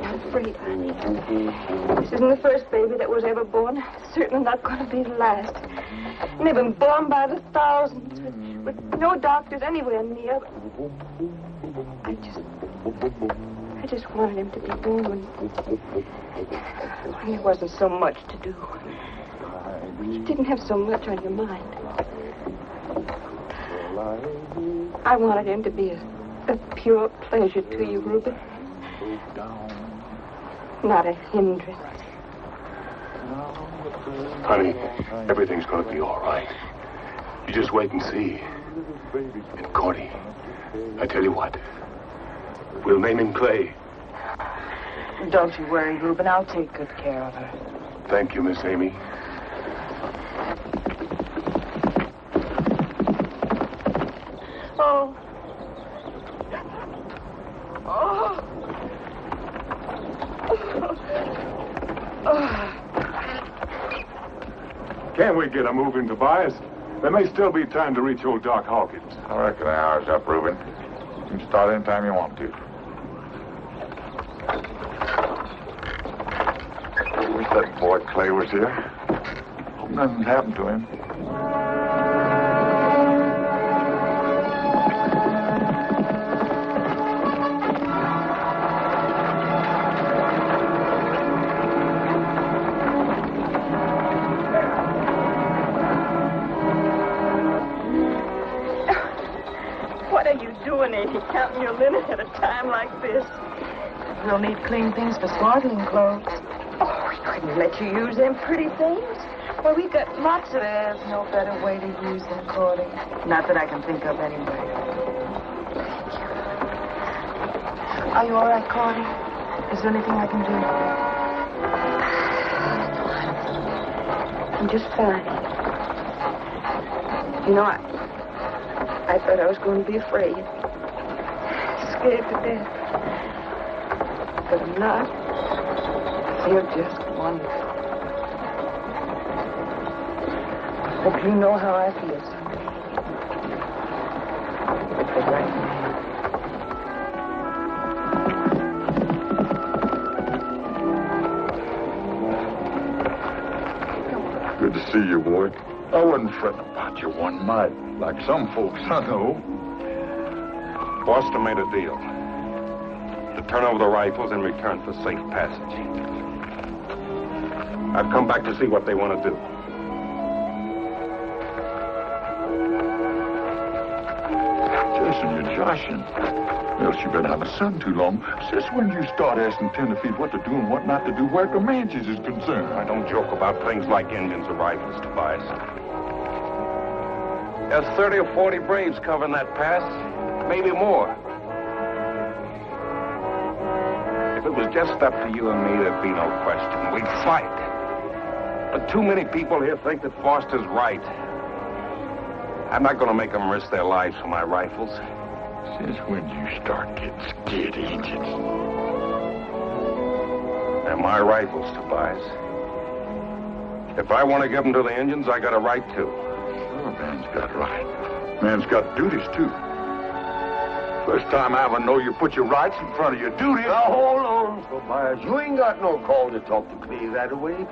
I'm afraid, honey. This isn't the first baby that was ever born. It's certainly not going to be the last. And they've been born by the thousands with no doctors anywhere near. I just wanted him to be born when there wasn't so much to do. You didn't have so much on your mind. I wanted him to be a pure pleasure to you, Reuben. Not a hindrance. Honey, everything's going to be all right. You just wait and see. And Cordy, I tell you what, we'll name him Clay. Don't you worry, Reuben. I'll take good care of her. Thank you, Miss Amy. Oh. Oh. Can't we get a move in, Tobias? There may still be time to reach old Doc Hawkins. I reckon the hour's up, Reuben. You can start anytime you want to. Wish that boy Clay was here. Hope nothing's happened to him. Counting your linen at a time like this. We'll need clean things for swaddling clothes. Oh, we couldn't let you use them pretty things. Well, we've got lots of... There's no better way to use them, Cordy. Not that I can think of anyway. Are you all right, Cordy? Is there anything I can do? I'm just fine. You know, I thought I was going to be afraid. Scared to death. But I'm not. I feel just wonderful. I hope you know how I feel someday. But for right now. Good to see you, boy. I wasn't fretting about you one mite, like some folks I know. Foster made a deal to turn over the rifles in return for safe passage. I've come back to see what they want to do. Jason, you're joshing. Else you better have a son too long. Just when you start asking tenderfeet what to do and what not to do where Comanches is concerned. I don't joke about things like Indians or rifles, Tobias. There's 30 or 40 braves covering that pass. Maybe more. If it was just up to you and me, there'd be no question. We'd fight. But too many people here think that Foster's right. I'm not going to make them risk their lives for my rifles. Since when did you start getting scared of Indians? They're my rifles, Tobias. If I want to give them to the Indians, I got a right to. Sure, man's got right. Man's got duties, too. First time I ever know you put your rights in front of your duties. Now, hold on, Tobias. You ain't got no call to talk to Clay that way.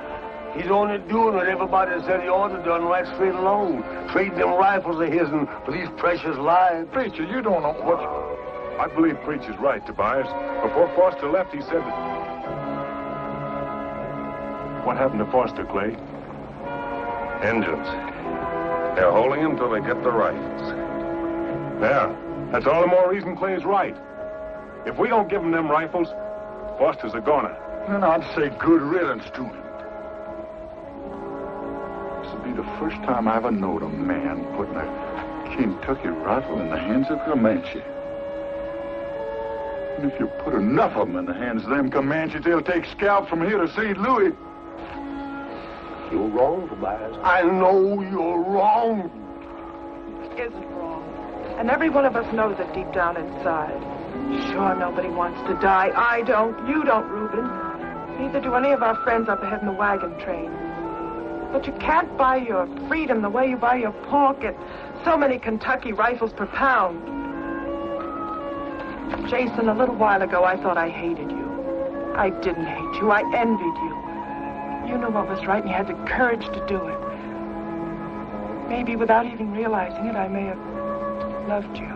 He's only doing what everybody said he ought to done right straight along. Trading them rifles of his and for these precious lives. Preacher, you don't know what... I believe Preacher's right, Tobias. Before Foster left, he said that... What happened to Foster, Clay? Indians. They're holding him till they get the rifles. Yeah, that's all the more reason Clay's right. If we don't give him them rifles, Foster's a goner. Then I'd say good riddance to him. This'll be the first time I ever knowed a man putting a Kentucky rifle in the hands of Comanche. And if you put enough of them in the hands of them Comanches, they'll take scalps from here to St. Louis. You're wrong, Tobias. I know you're wrong. He isn't wrong. And every one of us knows it deep down inside. Sure, nobody wants to die. I don't. You don't, Reuben. Neither do any of our friends up ahead in the wagon train. But you can't buy your freedom the way you buy your pork at so many Kentucky rifles per pound. Jason, a little while ago, I thought I hated you. I didn't hate you. I envied you. You knew what was right, and you had the courage to do it. Maybe without even realizing it, I may have loved you.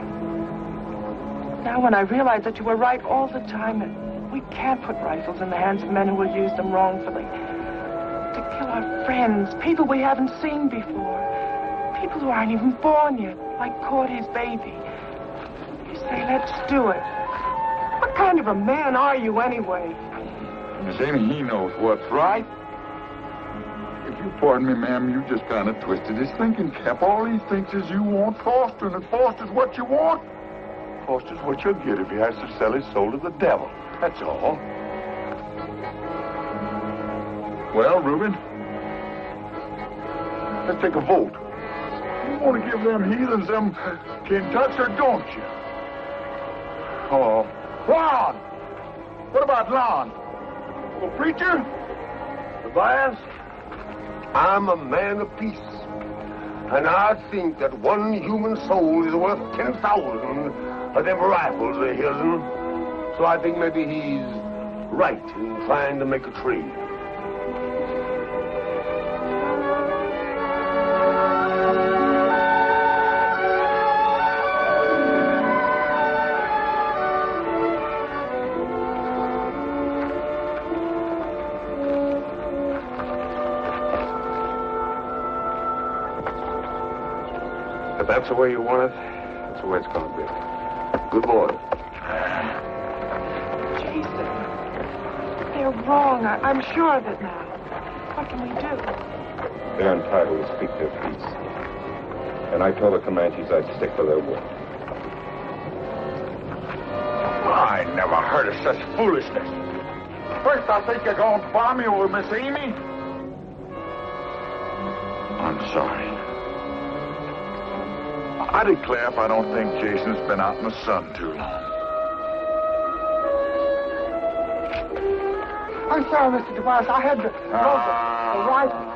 Now, when I realize that you were right all the time, that we can't put rifles in the hands of men who will use them wrongfully. To kill our friends, people we haven't seen before, people who aren't even born yet, like Cordy's baby. You say, let's do it. What kind of a man are you, anyway? Miss Amy, he knows what's right. If you pardon me, ma'am, you just kind of twisted his thinking cap. All he thinks is you want Foster, and if Foster's what you want, Foster's what you'll get if he has to sell his soul to the devil. That's all. Well, Reuben, let's take a vote. You want to give them heathens them Kentucks, or don't you? Oh, Lon! What about Lon? Well, Preacher? Tobias, I'm a man of peace. And I think that one human soul is worth 10,000 of them rifles of his. So I think maybe he's right in trying to make a trade. If that's the way you want it, that's the way it's going to be. Good boy. Jason, they're wrong. I'm sure of it now. What can we do? They're entitled to speak their piece. And I told the Comanches I'd stick to their word. I never heard of such foolishness. First, I think you're going to bomb me over Miss Amy. I'm sorry. I declare if I don't think Jason's been out in the sun too long. I'm sorry, Mr. Tobias. I had to load the rifle.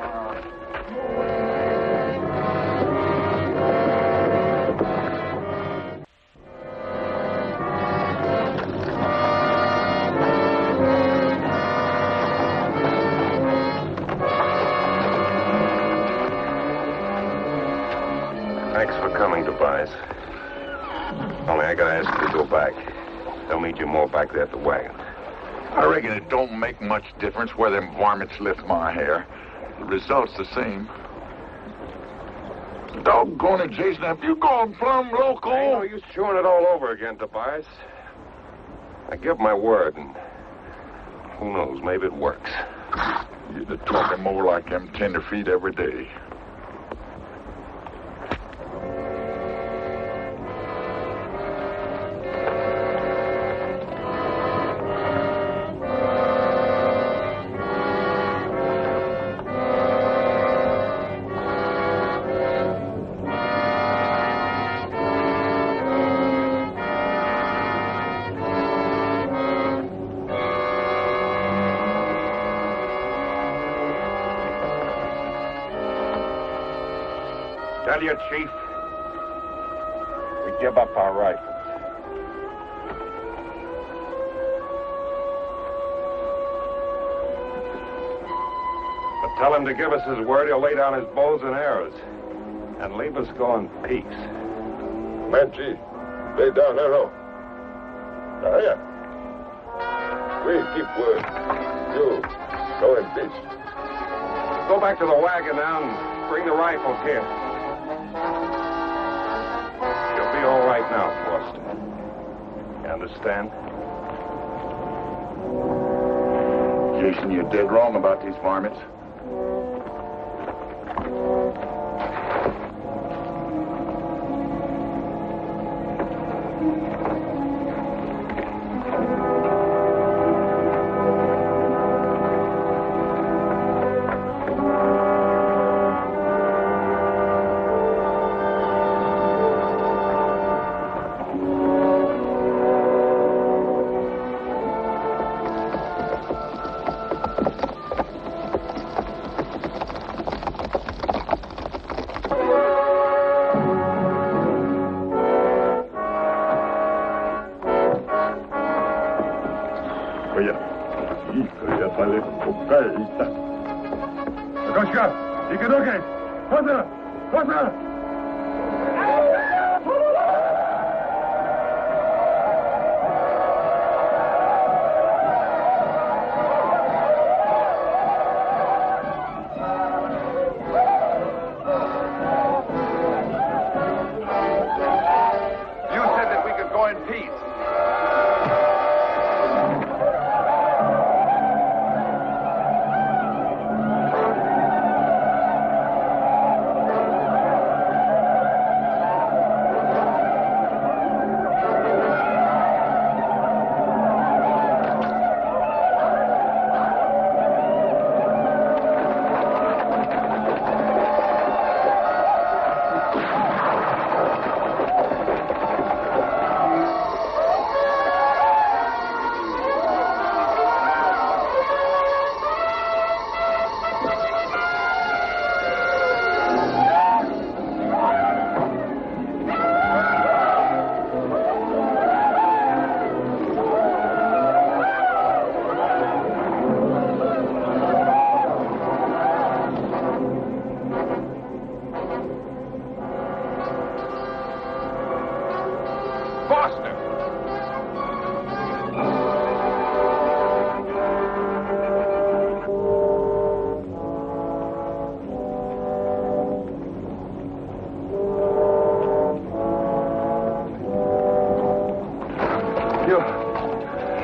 Thanks for coming, Tobias. Only I gotta ask you to go back. They'll need you more back there at the wagon. I reckon it don't make much difference where them varmints lift my hair. The result's the same. Doggone it, Jason, have you gone plumb loco? Ain't no use chewing it all over again, Tobias. I give my word, and who knows, maybe it works. You're talking more like them tenderfeet every day. tell you, Chief? We give up our rifles. But tell him to give us his word he'll lay down his bows and arrows and leave us go in peace. Comanche, lay down arrow. Ah, yeah. We keep word. You go in peace. Go back to the wagon now and bring the rifles here. You'll be all right now, Foster. You understand? Jason, you're dead wrong about these varmints.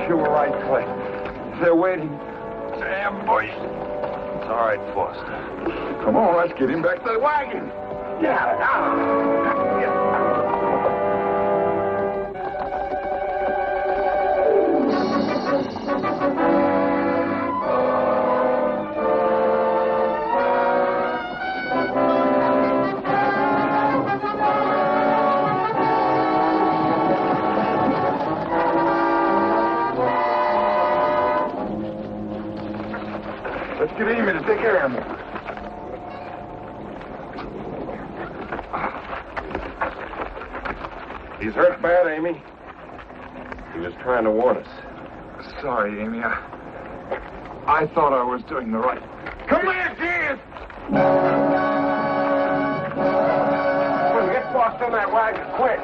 You were right, Clay. They're waiting to ambush. It's all right, Foster. Come on, let's get him back to the wagon. Yeah. Let's get Amy to take care of him. He's hurt bad, Amy. He was trying to warn us. Sorry, Amy. I thought I was doing the right. Come here, kids! Well, get Foster in that wagon, quick.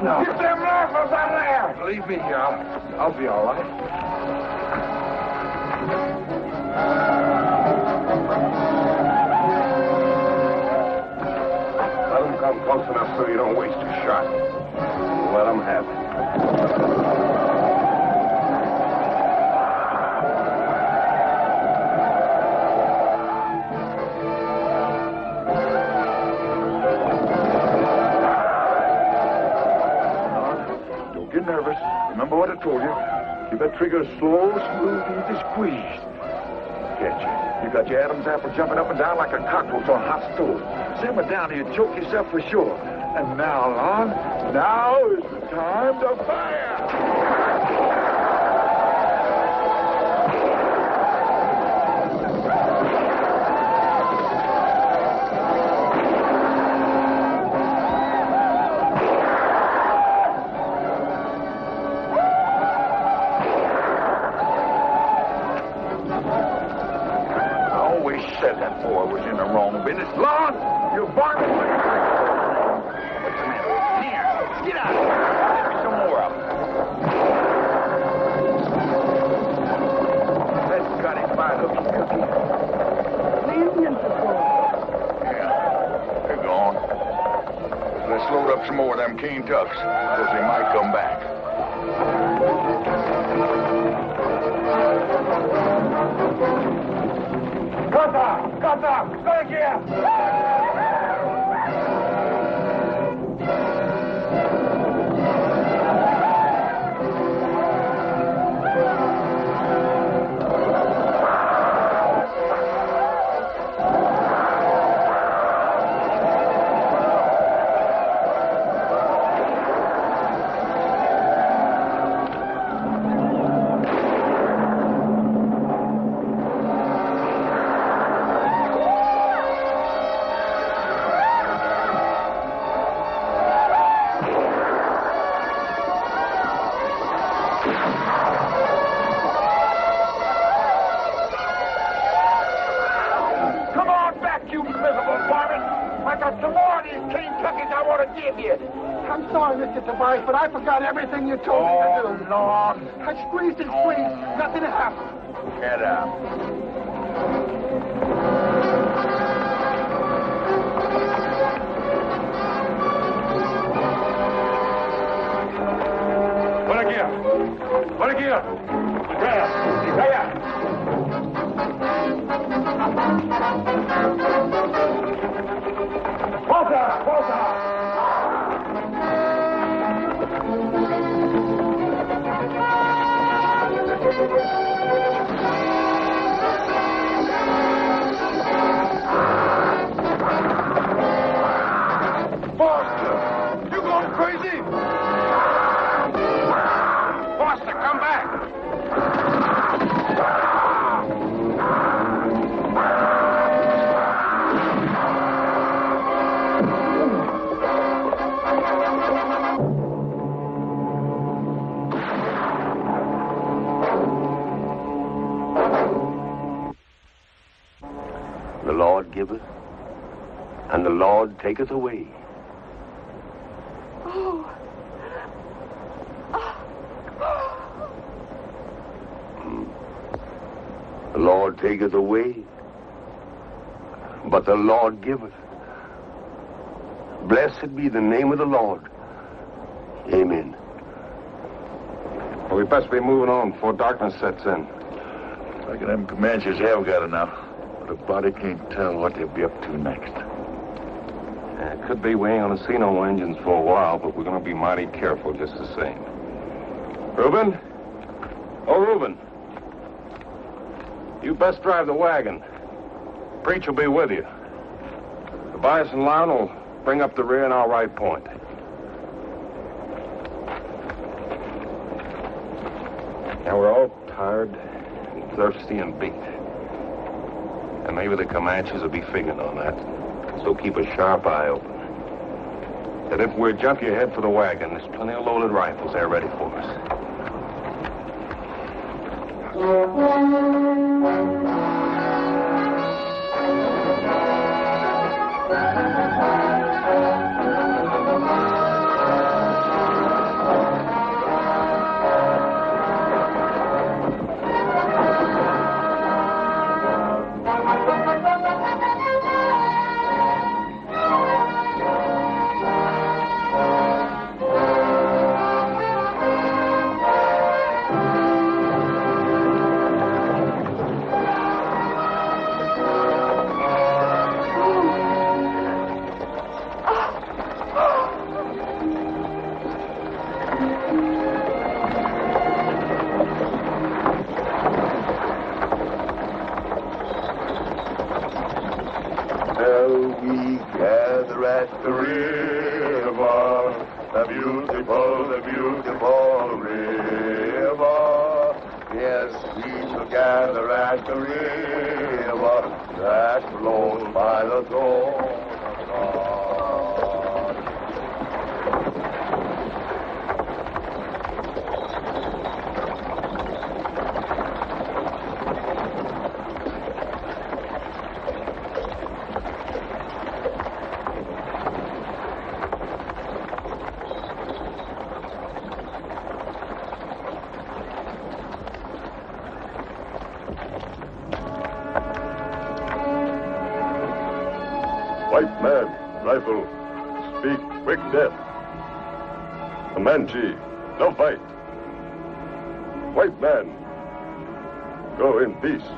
No. Get them rifles out of there! Leave me here. I'll be all right. Let him come close enough so you don't waste your shot. Let him have it. Don't get nervous. Remember what I told you. Keep that trigger slow, smooth, easy squeeze. Get you. You got your Adam's apple jumping up and down like a cockroach on a hot stove. Simmer down or you choke yourself for sure. And now, Lon, now is the time to fire! for them keen ducks, because they might come back. Kata! Go here! I'm sorry, Mr. Tobias, but I forgot everything you told me to do. Oh, Lord. I squeezed and squeezed. Nothing happened. Get out. Por aquí. Foster, you going crazy? Foster, come back. The Lord giveth, and the Lord taketh away. The Lord taketh away, but the Lord giveth. Blessed be the name of the Lord. Amen. Well, we best be moving on before darkness sets in. I reckon them Comanches have got enough, but a body can't tell what they'll be up to next. It could be we ain't gonna see no engines for a while, but we're gonna be mighty careful just the same. Reuben? Oh, Reuben. You best drive the wagon. Preach will be with you. Tobias and Lon will bring up the rear and I'll ride point. Now we're all tired, and thirsty, and beat. And maybe the Comanches will be figuring on that. So keep a sharp eye open. That if we're junkie ahead for the wagon, there's plenty of loaded rifles there ready for us. White man, rifle, speak quick death. Comanche, no fight. White man, go in peace.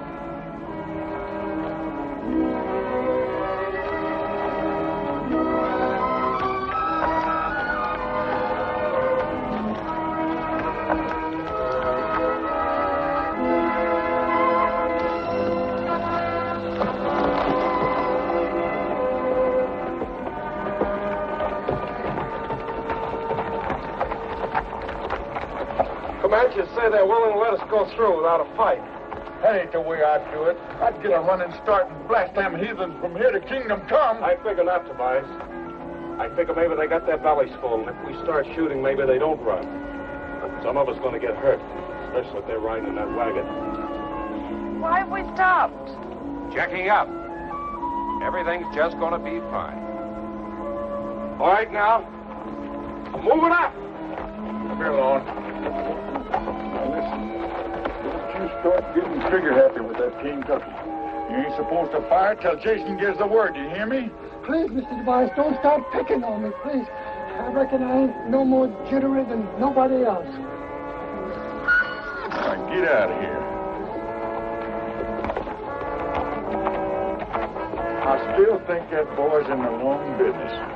Comanches say they're willing to let us go through without a fight. That ain't the way I'd do it. I'd get a running start and blast them heathens from here to kingdom come. I figure not, Tobias. I figure maybe they got their bellies full, and if we start shooting, maybe they don't run. Some of us going to get hurt, especially if they're riding in that wagon. Why have we stopped? Checking up. Everything's just going to be fine. All right, now. Moving up. Come here, Lord. Now listen, don't you start getting trigger happy with that King Tucky. You ain't supposed to fire till Jason gives the word. Do you hear me? Please, Mr. Tobias, don't start picking on me, please. I reckon I ain't no more jittery than nobody else. Now get out of here. I still think that boy's in the wrong business.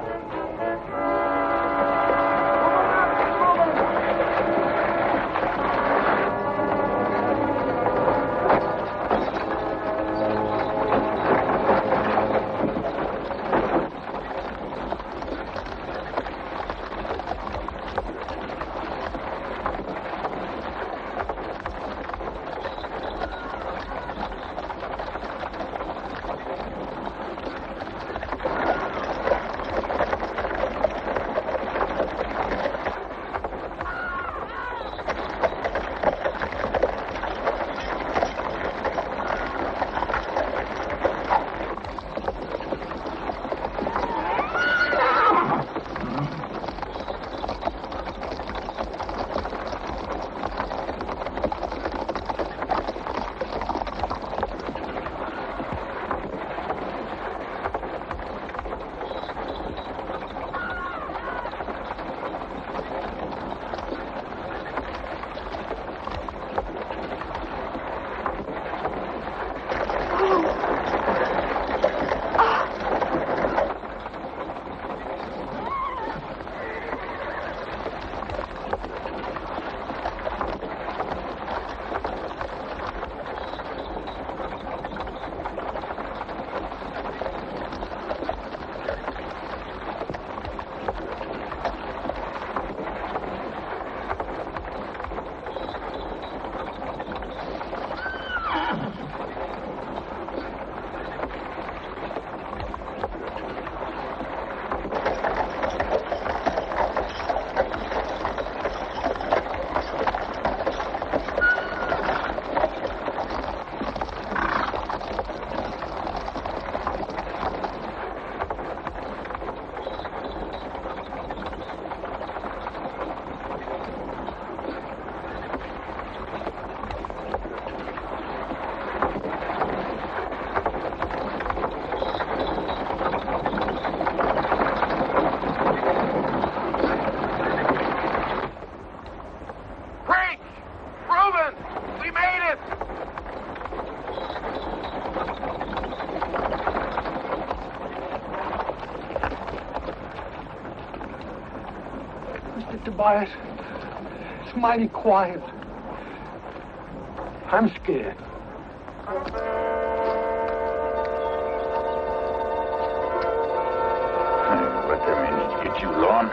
Tobias, it's mighty quiet. I'm scared. Let them Indians get you, Lon.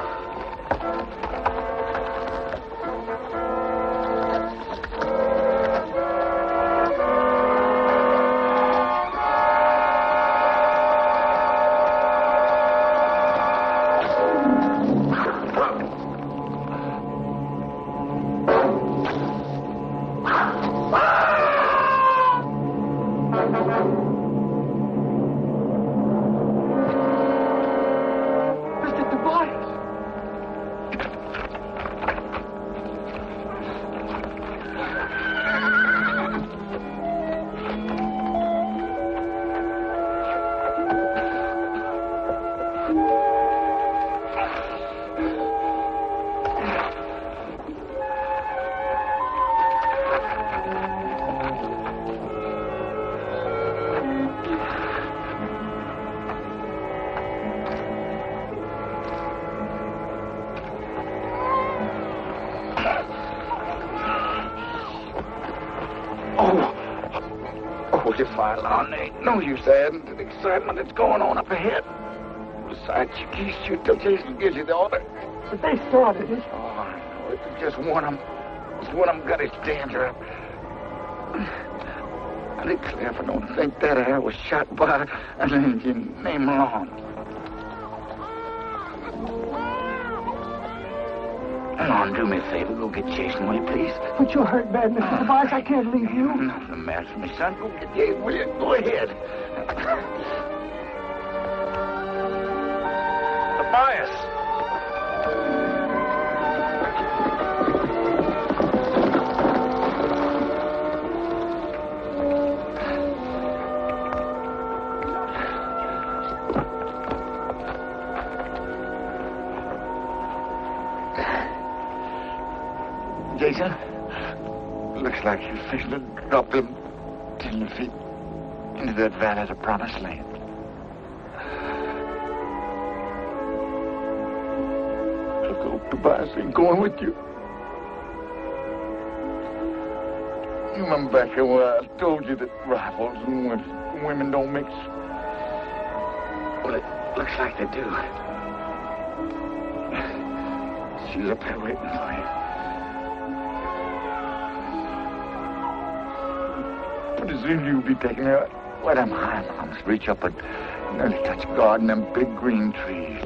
your file on. There ain't no use adding to the excitement that's going on up ahead. Besides, you can't shoot till Jason gives you the order. But they started it. Oh, I know. It's just one of them. It's one of them got his dander up. I declare if I don't think that I was shot by an Indian named Long. Lon, do me a favor. Go get Jason, will you, please? But you're hurt bad, Mr. Tobias. I can't leave you. Nothing the matter with me, son. Go get Jason, will you? Go ahead. Tobias! Jason, looks like you're fixing to drop them 10 feet into that valley of the promised land. I'll go, Tobias, ain't going with you. You remember back here where I told you that rifles and women don't mix? Well, it looks like they do. She's up there waiting for you. Pretty soon you'll be taking her where them high mountains reach up and nearly touch God and them big green trees.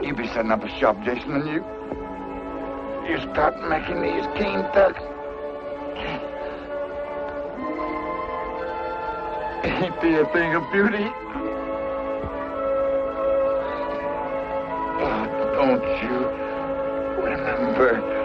You be setting up a shop, Jason, and you start making these keen tucks. Ain't they a thing of beauty? Oh, don't you remember